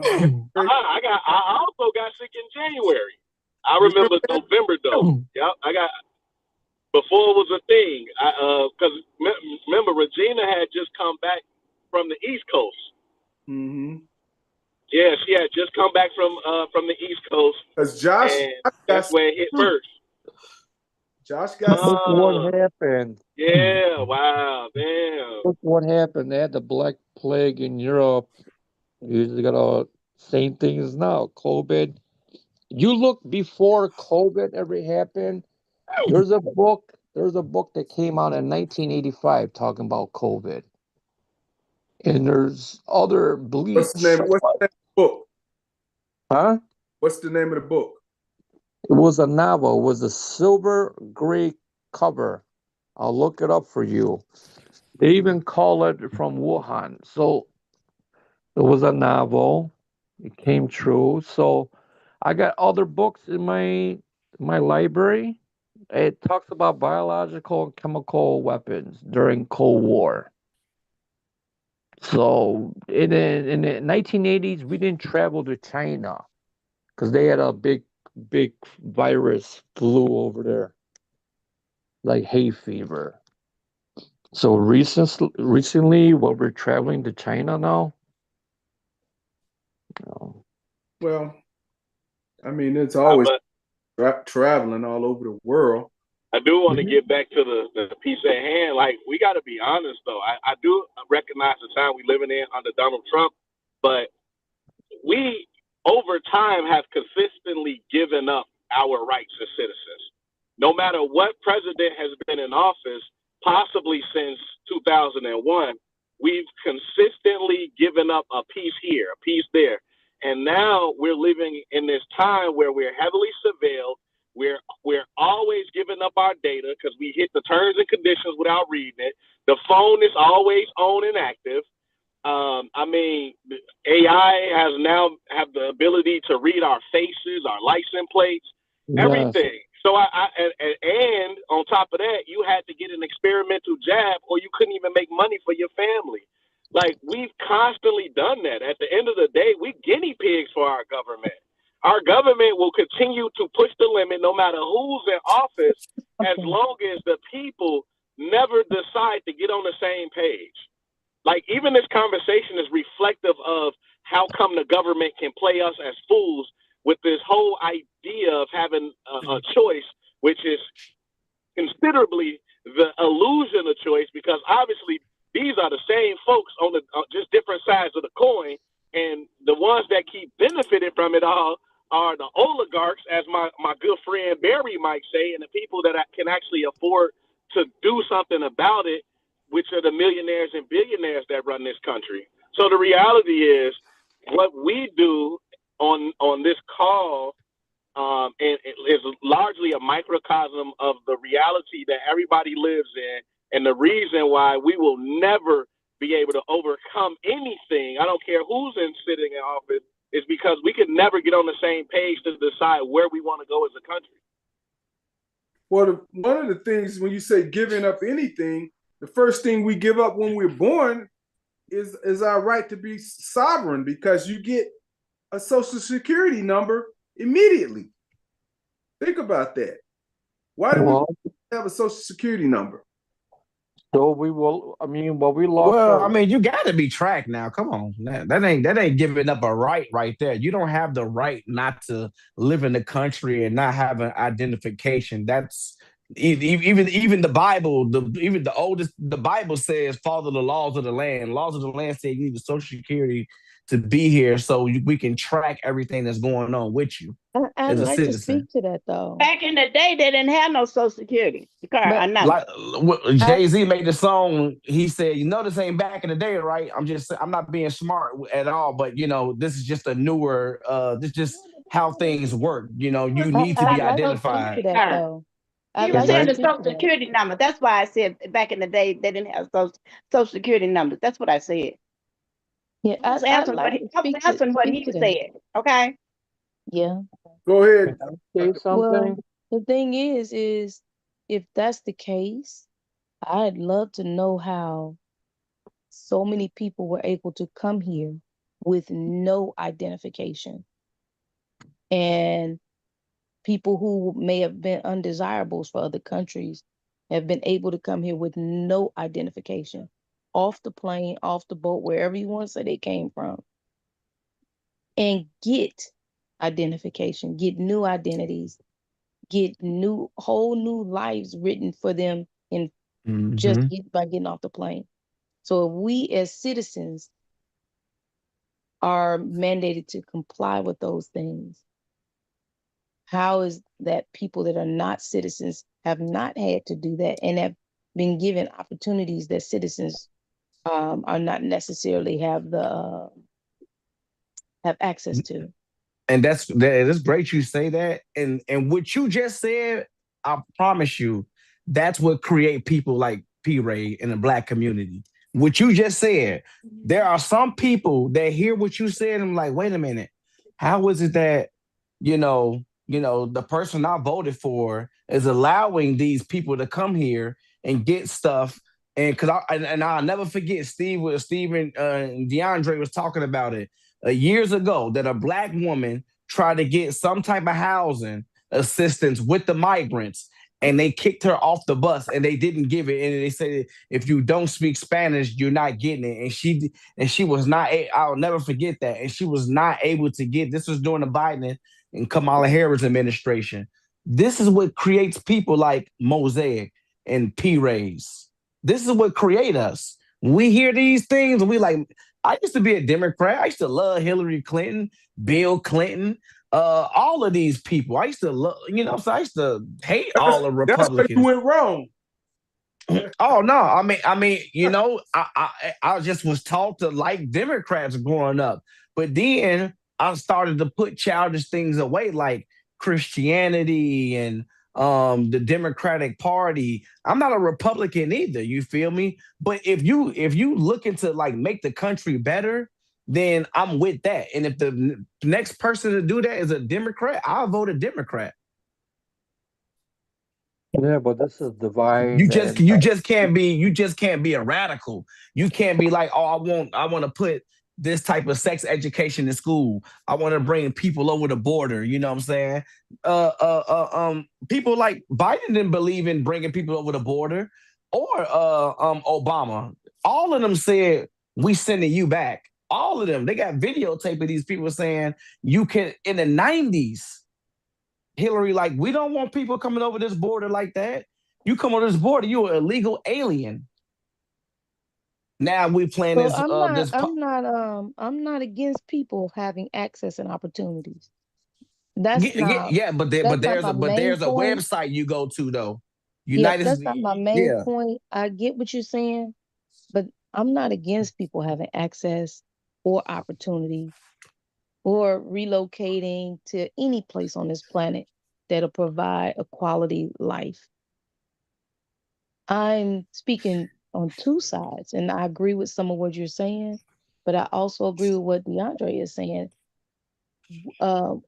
also got sick in January. I remember November though. Yep, I got before it was a thing. Because remember, Regina had just come back from the East Coast. Mm-hmm. Yeah, she had just come back from the East Coast. Because Josh, that's where it hit first. Josh got look what happened. Yeah, wow, damn. Look what happened. They had the Black Plague in Europe. You got all same things now. COVID. You look before COVID ever happened. There's a book that came out in 1985 talking about COVID. And there's other bleach. What's the name of the book? Huh? What's the name of the book? It was a novel. It was a silver gray cover. I'll look it up for you. They even call it from Wuhan. So it was a novel. It came true. So I got other books in my library. It talks about biological and chemical weapons during Cold War. So in the 1980s, we didn't travel to China because they had a big virus flu over there, like hay fever. So recently, while we're traveling to China now, Well, I mean, it's always traveling all over the world. I do want to get back to the piece at hand. Like, we got to be honest, though. I do recognize the time we're living in under Donald Trump, but we, over time, have consistently given up our rights as citizens. No matter what president has been in office, possibly since 2001, we've consistently given up a piece here, a piece there. And now we're living in this time where we're heavily surveilled. We're always giving up our data because we hit the terms and conditions without reading it. The phone is always on and active. I mean, AI has now have the ability to read our faces, our license plates, everything. So and on top of that, you had to get an experimental jab or you couldn't even make money for your family. Like, we've constantly done that. At the end of the day, we guinea pigs for our government. Our government will continue to push the limit no matter who's in office as long as the people never decide to get on the same page. Like, even this conversation is reflective of how come the government can play us as fools with this whole idea of having a choice, which is considerably the illusion of choice, because obviously these are the same folks on the just different sides of the coin, and the ones that keep benefiting from it all are the oligarchs, as my good friend Barry might say, and the people that can actually afford to do something about it, which are the millionaires and billionaires that run this country. So the reality is, what we do on this call and it is largely a microcosm of the reality that everybody lives in, and the reason why we will never be able to overcome anything, I don't care who's sitting in office, is because we could never get on the same page to decide where we want to go as a country. Well, one of the things when you say giving up anything, the first thing we give up when we're born is our right to be sovereign, because you get a Social Security number immediately. Think about that. Why do we have a Social Security number? So we will. I mean, we lost. Well, I mean, you got to be tracked now. Come on, that ain't giving up a right there. You don't have the right not to live in the country and not have an identification. That's even the Bible. The Bible says follow the laws of the land. Laws of the land say you need a Social Security to be here, so we can track everything that's going on with you. I'd like to speak to that, though. Back in the day, they didn't have no Social Security. Like, Jay-Z made the song. He said, "You know, this ain't back in the day, right? I'm not being smart at all, but you know, this is just a newer. This is just how things work. You know, you need to be identified." He was saying the Social Security number. That's why I said back in the day they didn't have Social Security numbers. That's what I said. Yeah, I was answering what he said. Okay. Yeah. Go ahead. Say something. Well, the thing is if that's the case, I'd love to know how so many people were able to come here with no identification, and people who may have been undesirables for other countries have been able to come here with no identification, off the plane, off the boat, wherever you want to say they came from, and get identification, get new identities, get whole new lives written for them in by getting off the plane. So if we as citizens are mandated to comply with those things, how is that people that are not citizens have not had to do that and have been given opportunities that citizens are not necessarily have access to? And that's great you say that. And what you just said, I promise you, that's what create people like P. Ray in the black community. What you just said, there are some people that hear what you said and like, wait a minute, how is it that the person I voted for is allowing these people to come here and get stuff? And I'll never forget Steve and DeAndre was talking about it years ago, that a black woman tried to get some type of housing assistance with the migrants, and they kicked her off the bus and they didn't give it. And they said, if you don't speak Spanish, you're not getting it. And she was not. I'll never forget that. And she was not able to get. This was during the Biden and Kamala Harris administration. This is what creates people like Mosaic and P. Rays. This is what create us. We hear these things and we like, I used to be a Democrat. I used to love Hillary Clinton, Bill Clinton, all of these people. I used to love, so I used to hate all the Republicans. That's where you went wrong. Oh no, I just was taught to like Democrats growing up, but then I started to put childish things away, like Christianity and the Democratic Party. I'm not a Republican either, you feel me? But if you looking to like make the country better, then I'm with that. And if the next person to do that is a Democrat, I'll vote a Democrat. Yeah, but this is divide. You just can't be a radical. You can't be like, oh, I want to put this type of sex education in school. I want to bring people over the border. You know what I'm saying? People like Biden didn't believe in bringing people over the border, or Obama. All of them said, we sending you back. All of them. They got videotape of these people saying you can, in the 90s, Hillary, like, we don't want people coming over this border like that. You come over this border, you're an illegal alien. Now we playing this. I'm not against people having access and opportunities. But there's a website you go to though. That's not my main point. I get what you're saying, but I'm not against people having access or opportunity or relocating to any place on this planet that'll provide a quality life. I'm speaking on two sides, and I agree with some of what you're saying, but I also agree with what DeAndre is saying. Our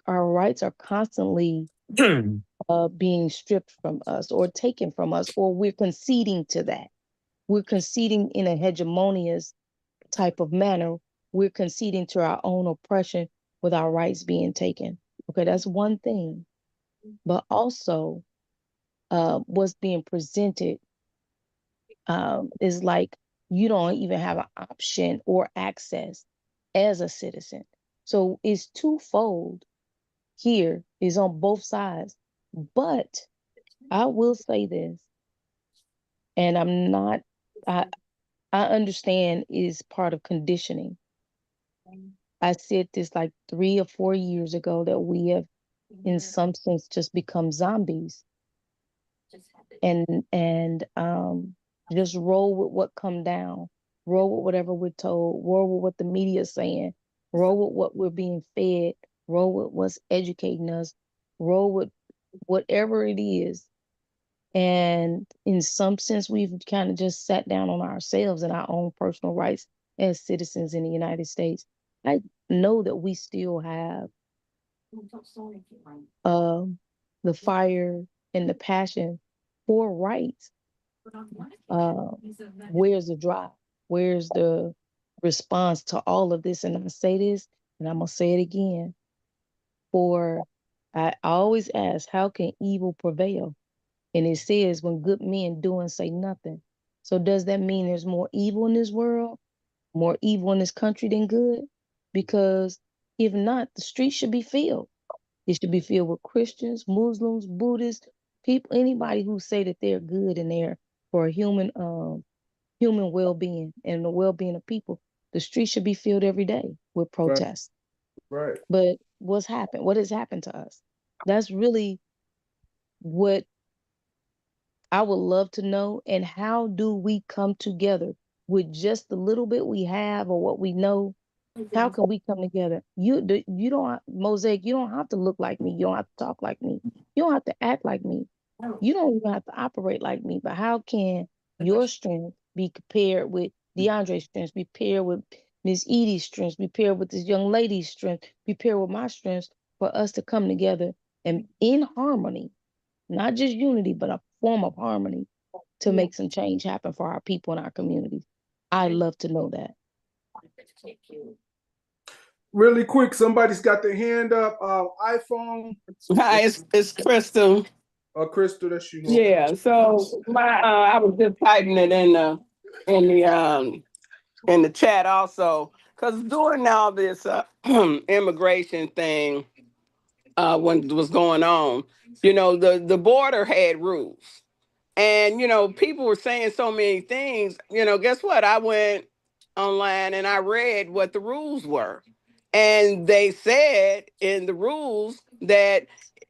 rights are constantly being stripped from us or taken from us, or we're conceding to that. We're conceding in a hegemonious type of manner. We're conceding to our own oppression with our rights being taken. Okay, that's one thing. But also, what's being presented is like you don't even have an option or access as a citizen. So it's twofold here, is on both sides. But I will say this, and I understand is part of conditioning. I said this like 3 or 4 years ago, that we have in some sense just become zombies and just roll with what come down, roll with whatever we're told, roll with what the media is saying, roll with what we're being fed, roll with what's educating us, roll with whatever it is. And in some sense, we've kind of just sat down on ourselves and our own personal rights as citizens in the United States. I know that we still have the fire and the passion for rights. Where's the drive? Where's the response to all of this? And I say this, and I'm gonna say it again. I always ask, how can evil prevail? And it says, when good men do and say nothing. So does that mean there's more evil in this world, more evil in this country than good? Because if not, the streets should be filled. It should be filled with Christians, Muslims, Buddhists, people, anybody who say that they're good and they're for human well-being and the well-being of people. The streets should be filled every day with protests. Right. But what's happened? What has happened to us? That's really what I would love to know. And how do we come together with just the little bit we have or what we know How can we come together? You don't, Mosaic, you don't have to look like me. You don't have to talk like me. You don't have to act like me. You don't even have to operate like me. But how can your strength be compared with DeAndre's strength, be paired with Miss Edie's strength, be paired with this young lady's strength, be paired with my strengths for us to come together and in harmony, not just unity, but a form of harmony to make some change happen for our people in our communities. I love to know that. Really quick, somebody's got their hand up. iPhone. Hi, it's Crystal. Crystal, that's you. Yeah. So I was just typing it in the chat also, because during all this immigration thing, when it was going on, the border had rules. And, people were saying so many things. Guess what? I went online and I read what the rules were. And they said in the rules that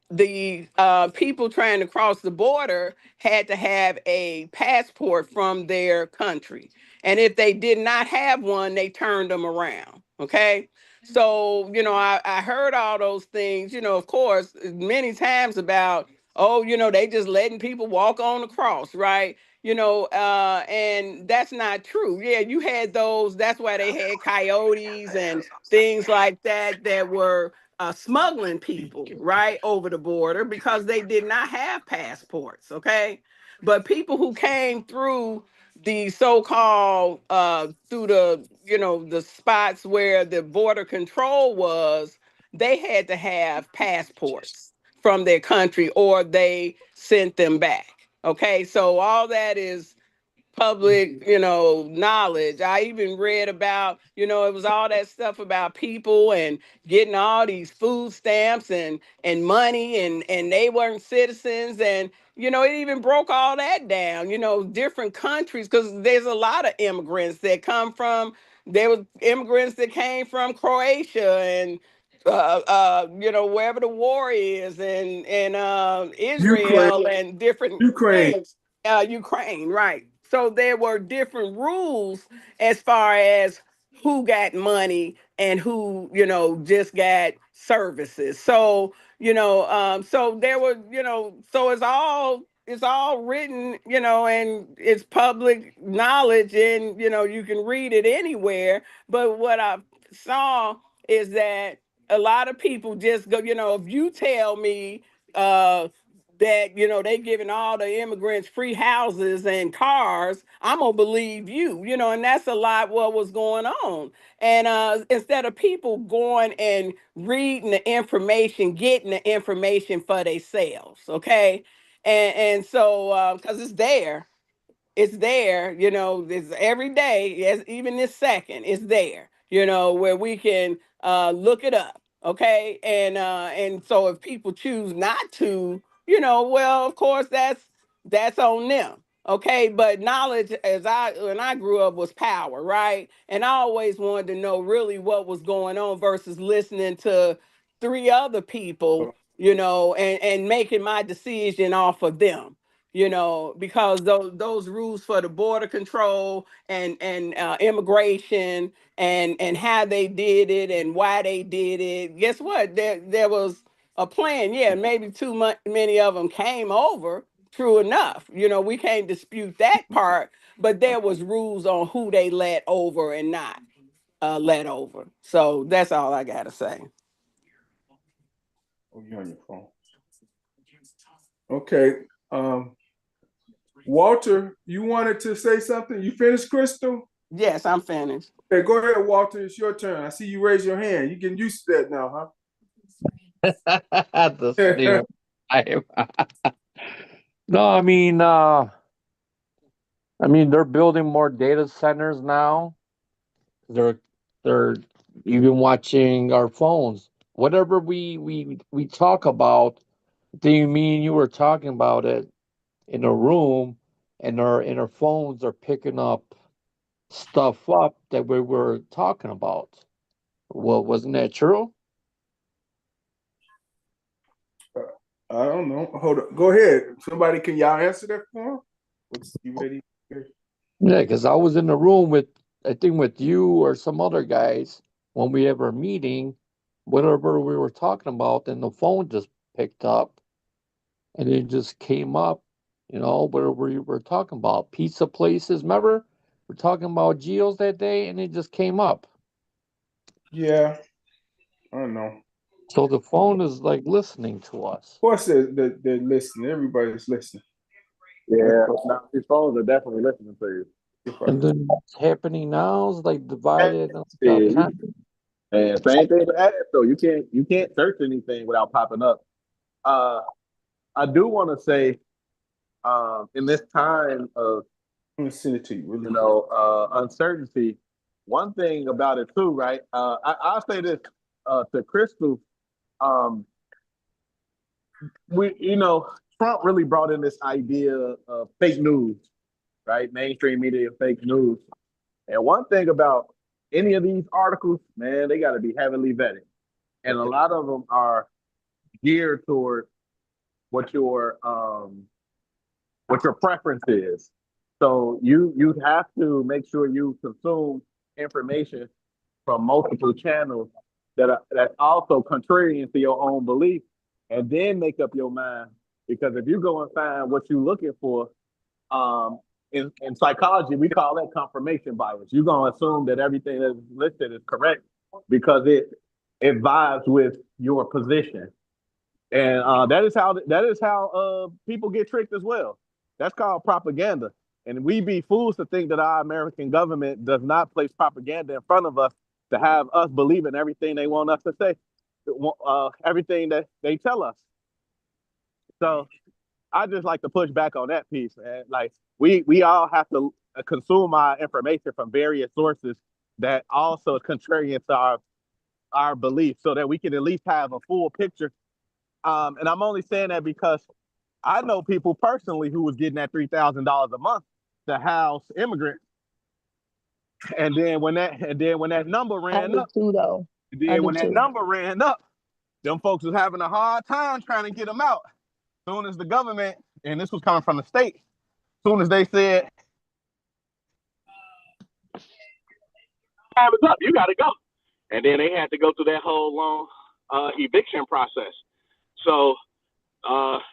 the people trying to cross the border had to have a passport from their country. And if they did not have one, they turned them around. Okay. So, I heard all those things, of course, many times about, oh, they just letting people walk on the cross, right? And that's not true. Yeah, you had those. That's why they had coyotes and things like that were smuggling people right over the border because they did not have passports. Okay. But people who came through the so-called through the spots where the border control was, they had to have passports from their country or they sent them back. Okay, so all that is public, knowledge. I even read about, it was all that stuff about people and getting all these food stamps and money and they weren't citizens. And, it even broke all that down, different countries, because there's a lot of immigrants that come from, there was immigrants that came from Croatia and wherever the war is and Israel Ukraine. and different Ukraine. things. Ukraine, right. So there were different rules as far as who got money and who, just got services. So, so there were, so it's all written, and it's public knowledge and, you can read it anywhere. But what I saw is that a lot of people just go, if you tell me, that they giving all the immigrants free houses and cars, I'm gonna believe you, and that's a lot what was going on. And instead of people going and reading the information, getting the information for themselves, okay, and so because it's there, it's every day, as even this second, it's there, where we can look it up. Okay. And so if people choose not to, well, of course that's on them. Okay. But knowledge when I grew up was power, right? And I always wanted to know really what was going on versus listening to three other people, and making my decision off of them, because those rules for the border control and immigration and how they did it and why they did it. Guess what? There was a plan. Yeah, maybe many of them came over. True enough. We can't dispute that part, but there was rules on who they let over and not let over. So that's all I gotta say. Oh, you're on your phone. Okay. Walter, you wanted to say something? You finished, Crystal? Yes, I'm finished. Okay, go ahead, Walter. It's your turn. I see you raise your hand. You getting used to that now, huh? No, I mean they're building more data centers now. They're even watching our phones. Whatever we talk about, then me and you were talking about it in a room, and our phones are picking up stuff up that we were talking about. Well, wasn't that true? I don't know. Hold on. Go ahead. Somebody, can y'all answer that for him? You ready? Yeah, because I was in the room with, I think with you or some other guys when we have our meeting, whatever we were talking about, then the phone just picked up and it just came up, whatever we were talking about. Pizza places, remember? We're talking about Geo's that day and it just came up. Yeah, I don't know. So the phone is like listening to us. Of course, they're listening. Everybody's listening. Yeah, these phones are definitely listening to you. And then what's happening now is like divided. And same thing with ads, though. You can't search anything without popping up. I do want to say, in this time of uncertainty, one thing about it too, right? I'll say this to Crystal. Trump really brought in this idea of fake news, right? Mainstream media, fake news. And one thing about any of these articles, man, they got to be heavily vetted. And a lot of them are geared toward what your preference is. So you have to make sure you consume information from multiple channels that's also contrarian to your own belief, and then make up your mind. Because if you go and find what you're looking for, in psychology, we call that confirmation bias. You're gonna assume that everything that's listed is correct because it vibes with your position, and that is how people get tricked as well. That's called propaganda, and we be fools to think that our American government does not place propaganda in front of us to have us believing everything they want us to say, everything that they tell us. So I just like to push back on that piece, man. Like we all have to consume our information from various sources that also contrarian to our beliefs, so that we can at least have a full picture. And I'm only saying that because I know people personally who was getting that $3,000 a month to house immigrants, and then when that number ran up, number ran up, them folks was having a hard time trying to get them out. Soon as the government, and this was coming from the state, soon as they said, "Time is up, you got to go," and then they had to go through that whole long eviction process. So,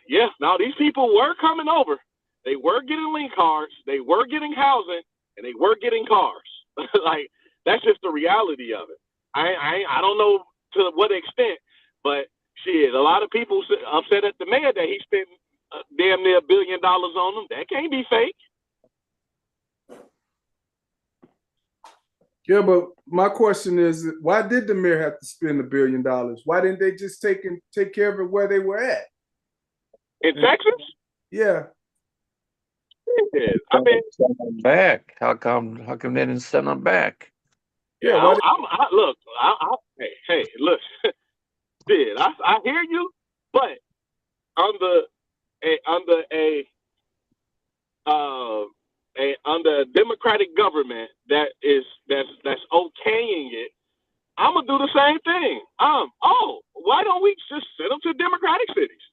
these people were coming over. They were getting link cards. They were getting housing, and they were getting cars. Like, that's just the reality of it. I don't know to what extent, but shit, a lot of people upset at the mayor that he spent damn near $1 billion on them. That can't be fake. Yeah, but my question is, why did the mayor have to spend $1 billion? Why didn't they just take care of it where they were at? In Texas? Yeah. I mean, back. How come they didn't send them back? Yeah, look. Dude, I hear you, but under a democratic government that's okaying it, I'm gonna do the same thing. Why don't we just send them to democratic cities?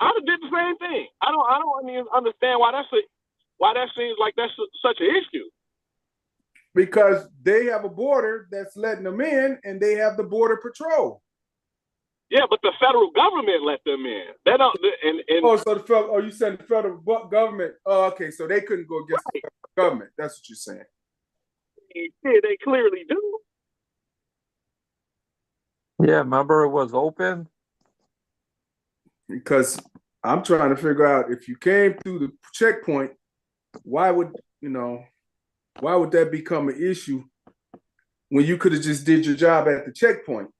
I'd have did the same thing. I don't even understand why that seems like that's such an issue. Because they have a border that's letting them in, and they have the border patrol. Yeah, but the federal government let them in. They don't. You said the federal government? Oh, okay. So they couldn't go against the federal government. That's what you're saying. Yeah, they clearly do. Yeah, remember it was open. Because I'm trying to figure out, if you came through the checkpoint, why would that become an issue when you could have just did your job at the checkpoint?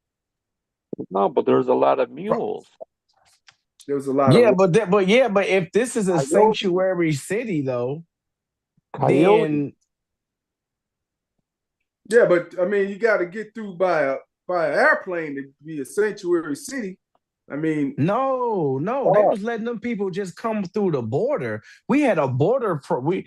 No, but there's a lot of mules. There was a lot. But if this is a sanctuary city, though, then but I mean, you got to get through by an airplane to be a sanctuary city. I mean, no, they was letting them people just come through the border. We had a border we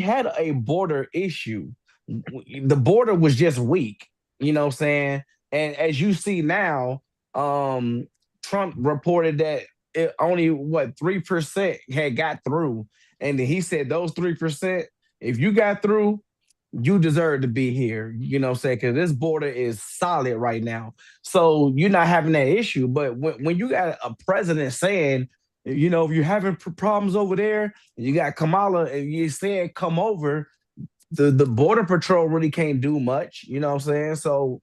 had a border issue. The border was just weak, you know what I'm saying? And as you see now, Trump reported that it only 3% had got through, and he said those 3%, if you got through, you deserve to be here. You know what I'm saying? Because this border is solid right now. So you're not having that issue. But when you got a president saying, you know, if you're having problems over there, you got Kamala and you're saying come over, the border patrol really can't do much. You know what I'm saying? So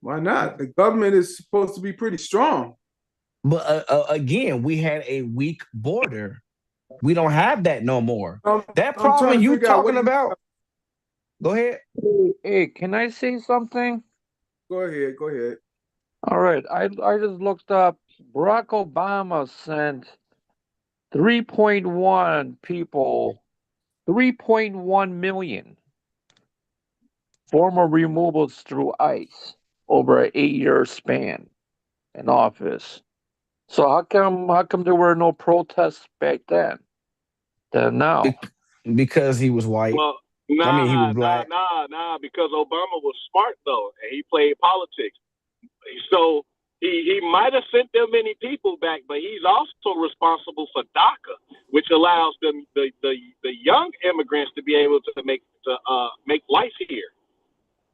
why not? The government is supposed to be pretty strong. But again, we had a weak border. We don't have that no more. That problem you talking about? Go ahead. Hey, can I say something? Go ahead. Go ahead. All right. I just looked up. Barack Obama sent 3.1 people, 3.1 million former removals through ICE over an 8-year span in office. So how come there were no protests back then? Now? Because he was white. Well, he was black. because Obama was smart though, and he played politics. So he might have sent them many people back, but he's also responsible for DACA, which allows them the young immigrants to be able to make life here.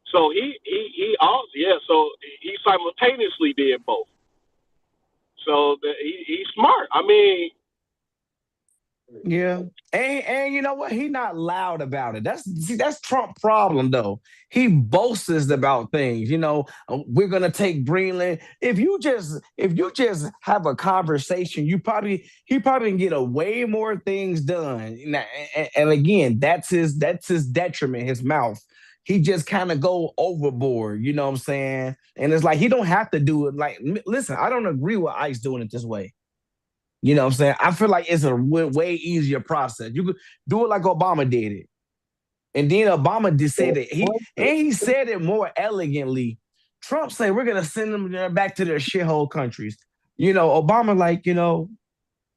So he also so he simultaneously did both. So he's smart. I mean, yeah, and you know what? He not loud about it. That's Trump's problem though. He boasts about things. You know, we're gonna take Greenland. If you just have a conversation, he probably can get a way more things done. And again, that's his detriment. His mouth. He just kind of go overboard. You know what I'm saying? And it's like he don't have to do it. Like, listen, I don't agree with ICE doing it this way. You know what I'm saying? I feel like it's a way easier process. You could do it like Obama did it. And then Obama just said it. He said it more elegantly. Trump said, we're going to send them back to their shithole countries. You know, Obama like, you know,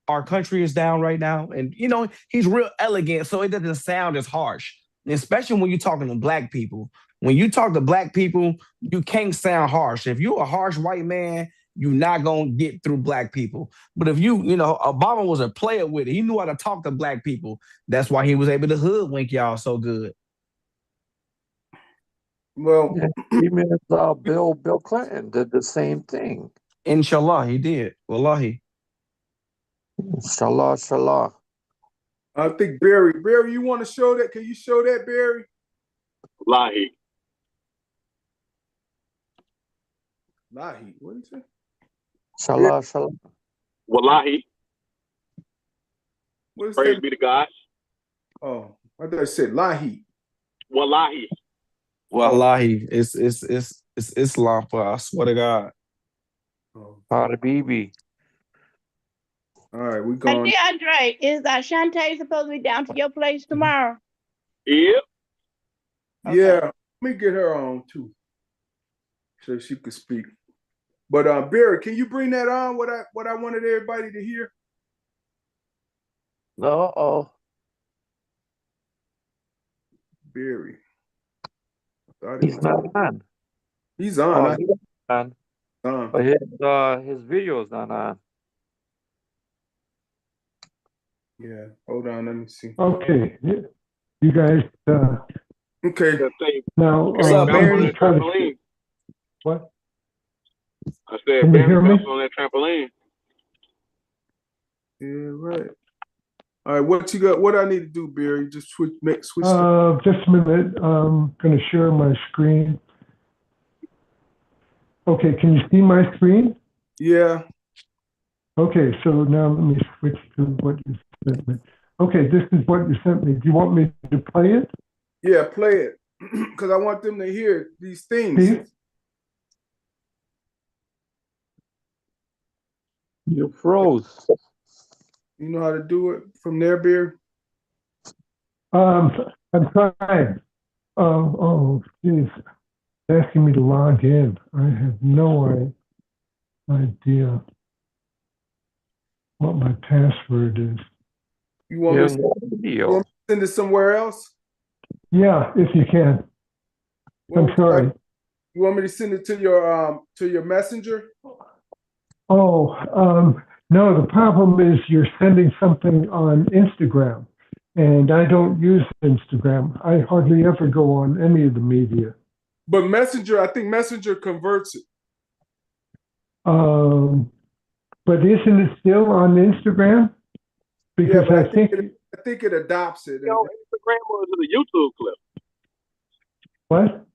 our country is down right now. And, you know, he's real elegant, so it doesn't sound as harsh. And especially when you're talking to black people. When you talk to black people, you can't sound harsh. If you're a harsh white man, you're not going to get through black people. But if you know, Obama was a player with it. He knew how to talk to black people. That's why he was able to hoodwink y'all so good. Well, even Bill Clinton did the same thing. Inshallah, he did. Wallahi. Inshallah. I think Barry, you want to show that? Can you show that, Barry? Wallahi. What did you say? Salah. Wallahi. What is Praise that? be to God. Oh, I thought I said Lahi. Wallahi. Wallahi. It's Islam, for I swear to God. Habibi. All right, we're going. Hey, DeAndre, is Ashante supposed to be down to your place tomorrow? Yep. Okay. Yeah, let me get her on too, so she could speak. But Barry, can you bring that on? What I wanted everybody to hear. Uh-oh. Barry. He's not on. He's on. He's on. But his video is not on. Yeah, hold on, let me see. Okay, you guys. Okay. Now, what's up, Barry? What? I said, Barry bounced on that trampoline. Yeah, right. All right, what you got? What I need to do, Barry? Just switch. Just a minute. I'm going to share my screen. Okay, can you see my screen? Yeah. Okay, so now let me switch to what you sent me. Okay, this is what you sent me. Do you want me to play it? Yeah, play it. Because I want them to hear these things. See? You froze. You know how to do it from there, Barry? I'm trying. Oh, geez. Asking me to log in. I have no idea what my password is. You want me to send it somewhere else? Yeah, if you can. I'm sorry. You want me to send it to your messenger? Oh, no, the problem is you're sending something on Instagram. and I don't use Instagram. I hardly ever go on any of the media. But Messenger, I think Messenger converts it. But isn't it still on Instagram? Because but I think I think it adopts it. On Instagram or is it a YouTube clip? what?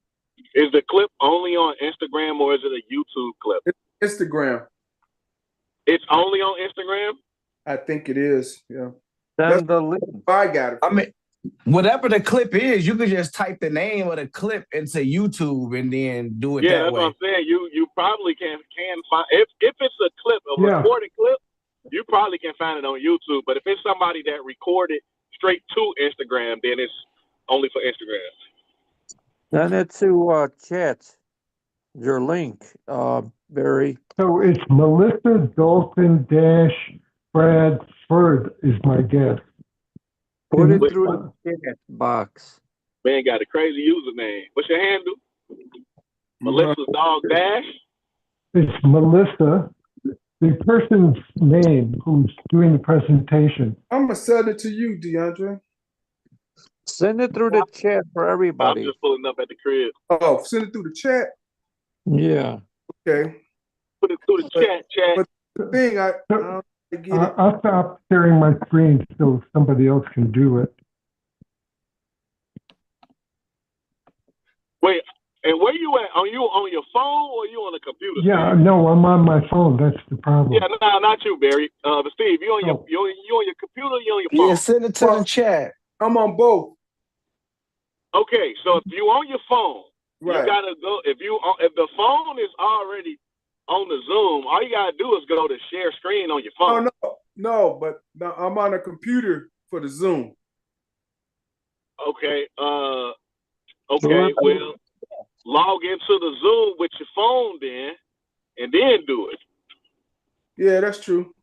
Is the clip only on Instagram or is it a YouTube clip? It's Instagram. It's only on Instagram? I think it is. Yeah. Then the link. I got it. I mean, whatever the clip is, you could just type the name of the clip into YouTube and then do it Yeah, that that's way. what I'm saying. You probably can find if it's a clip, a recorded clip, you probably can find it on YouTube. But if it's somebody that recorded straight to Instagram, then it's only for Instagram. Send it to chat. Your link, Barry. So it's Melissa Dalton Bradford is my guess. Put it through the chat box. Man got a crazy username. What's your handle? Melissa's Dog Dash? It's Melissa. The person's name who's doing the presentation. I'm gonna send it to you, DeAndre. Send it through the chat for everybody. I'm just pulling up at the crib. Oh, send it through the chat. Yeah. Okay. Put it through the chat. But the thing, I'll stop sharing my screen so somebody else can do it. Wait, and where you at? Are you on your phone or are you on a computer? Yeah, Steve? no, I'm on my phone. That's the problem. Yeah, no, not you, Barry. But Steve, you on your you on your computer or you on your phone? Yeah, send it to the chat. I'm on both. Okay, so if you on your phone, right. You gotta go. If the phone is already on the Zoom, all you gotta do is go to share screen on your phone. No, but I'm on a computer for the Zoom. Okay. Okay. Well, log into the Zoom with your phone then, and then do it. Yeah, that's true.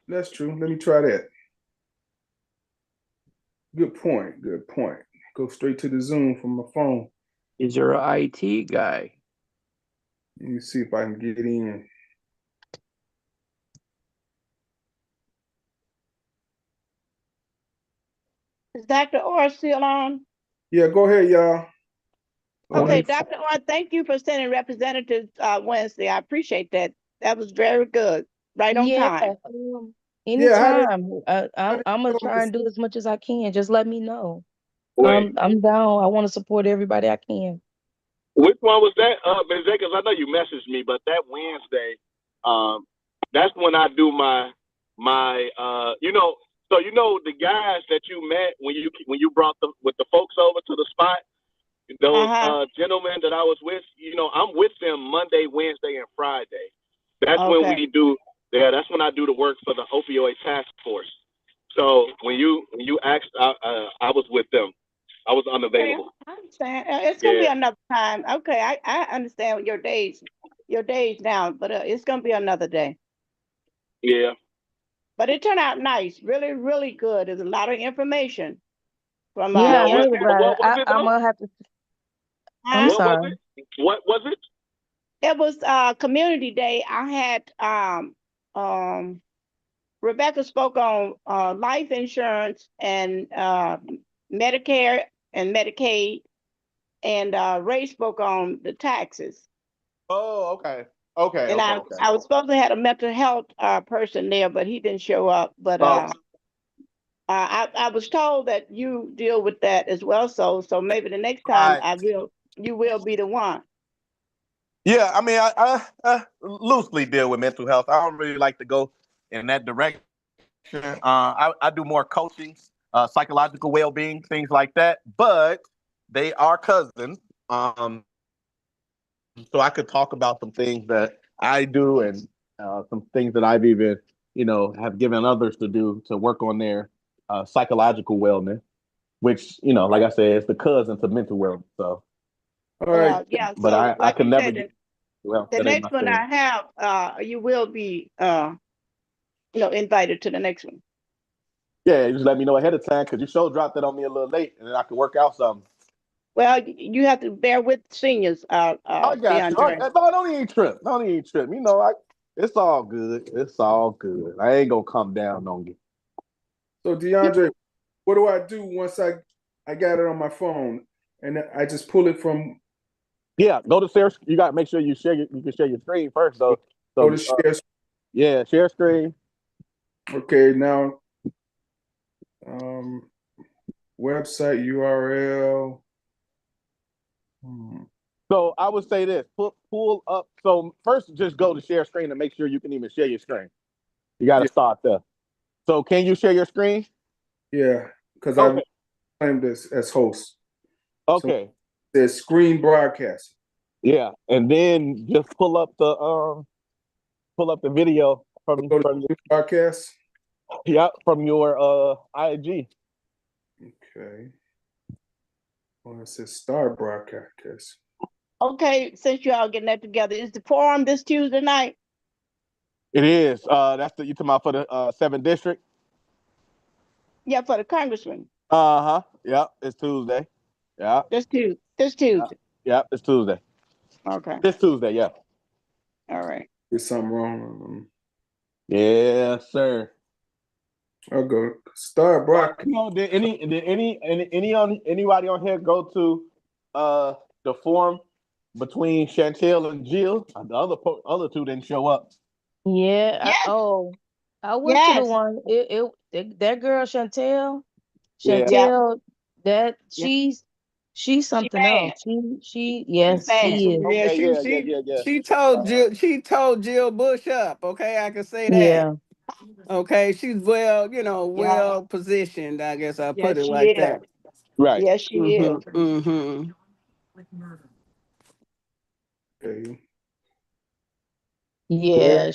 That's true. Let me try that. Good point. Good point. Go straight to the Zoom from my phone. He's your IT guy. Let me see if I can get in. Is Dr. Orr still on? Yeah, go ahead, y'all. Okay, Dr. Orr, thank you for sending representatives Wednesday. I appreciate that. That was very good. Right on time. Anytime. I'm gonna try and do as much as I can. Just let me know. I'm down. I want to support everybody I can. Which one was that, Ms. Jacobs? I know you messaged me, but that Wednesday, that's when I do my so the guys that you met when you brought with the folks over to the spot, those gentlemen that I was with, I'm with them Monday, Wednesday, and Friday. That's when we do. Yeah, that's when I do the work for the opioid task force. So when you asked, I was with them. I was unavailable. I understand. It's gonna be another time. Okay, I understand your days now, but it's gonna be another day. Yeah. But it turned out nice, really, really good. There's a lot of information from. Yeah, I heard about it. I'm gonna have to. I'm sorry. What was it? It was community day. I had Rebecca spoke on life insurance and Medicare and Medicaid, and Ray spoke on the taxes. Oh, okay. Okay. And I was supposed to have a mental health person there, but he didn't show up. But I was told that you deal with that as well. So maybe the next time you will be the one. Yeah, I mean, I loosely deal with mental health. I don't really like to go in that direction. I do more coaching, psychological well-being, things like that. But they are cousins, so I could talk about some things that I do and some things that I've even, have given others to do to work on their psychological wellness, which, like I said, it's the cousin to mental wellness. So, all right, yeah. But so I can never get. Well, the next one I have, you will be, invited to the next one. Yeah, just let me know ahead of time because you sure dropped that on me a little late, and then I can work out something. Well, you have to bear with seniors. Oh, yeah. Don't even trip. It's all good. It's all good. I ain't gonna come down on you. So DeAndre, what do I do once I got it on my phone and I just pull it from? Yeah, go to share. You got to make sure you can share your screen first, though. Go to share. Yeah, share screen. Okay, now website URL. So I would say this: pull up. So first, just go to share screen and make sure you can even share your screen. You got to start there. So can you share your screen? Yeah, because okay. I claimed this as host. Okay. So there's screen broadcast. Yeah, and then just pull up the video from the broadcast. Yeah, from your IG. Okay. Well, it says start broadcast. Okay, since you all getting that together, is the forum this Tuesday night? It is. That's you talking about for the 7th district? Yeah, for the congressman. Uh-huh. Yeah, it's Tuesday. Yeah. This Tuesday. Yeah, it's Tuesday. Okay. This Tuesday, yeah. All right. There's something wrong. Yes, sir. I'll go start broadcast. Did anybody on here go to the forum between Chantel and Jill? The other two didn't show up. Yeah. Yes. I went to the one. That girl Chantel, that she's something else. She yes, she is. Yeah, she told Jill Bush up. Okay, I can say that. Yeah. Okay, she's well positioned. I guess I'll put it she like is. that. Right. Yes, she is. Mm-hmm. Okay. Yeah,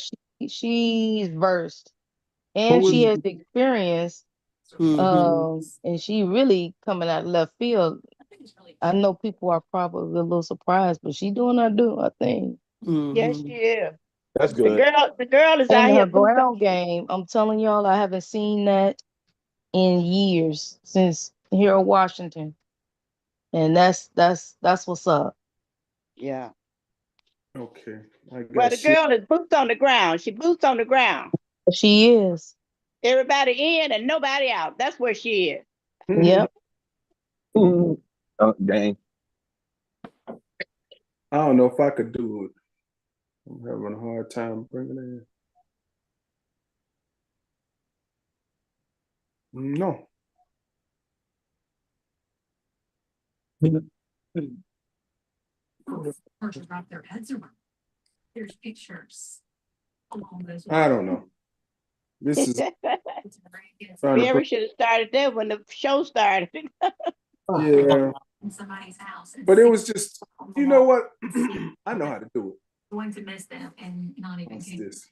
she's versed, and she has experience. And she really coming out of left field. I know people are probably a little surprised, but she doing her thing. Yes, she is. That's good. The girl is And out here. her ground game, I'm telling y'all, I haven't seen that in years since here in Washington. And that's what's up. Yeah. Okay. Well, the girl is boots on the ground. She boots on the ground. She is. Everybody in and nobody out. That's where she is. Yep. Oh, dang. I don't know if I could do it. I'm having a hard time bringing it in. No. Wrap their heads around. There's pictures along those. I don't know. This is Mary should have started there when the show started. Yeah. In somebody's house. But it was just, you know what? I know how to do it. Going to miss them and not even. What's this?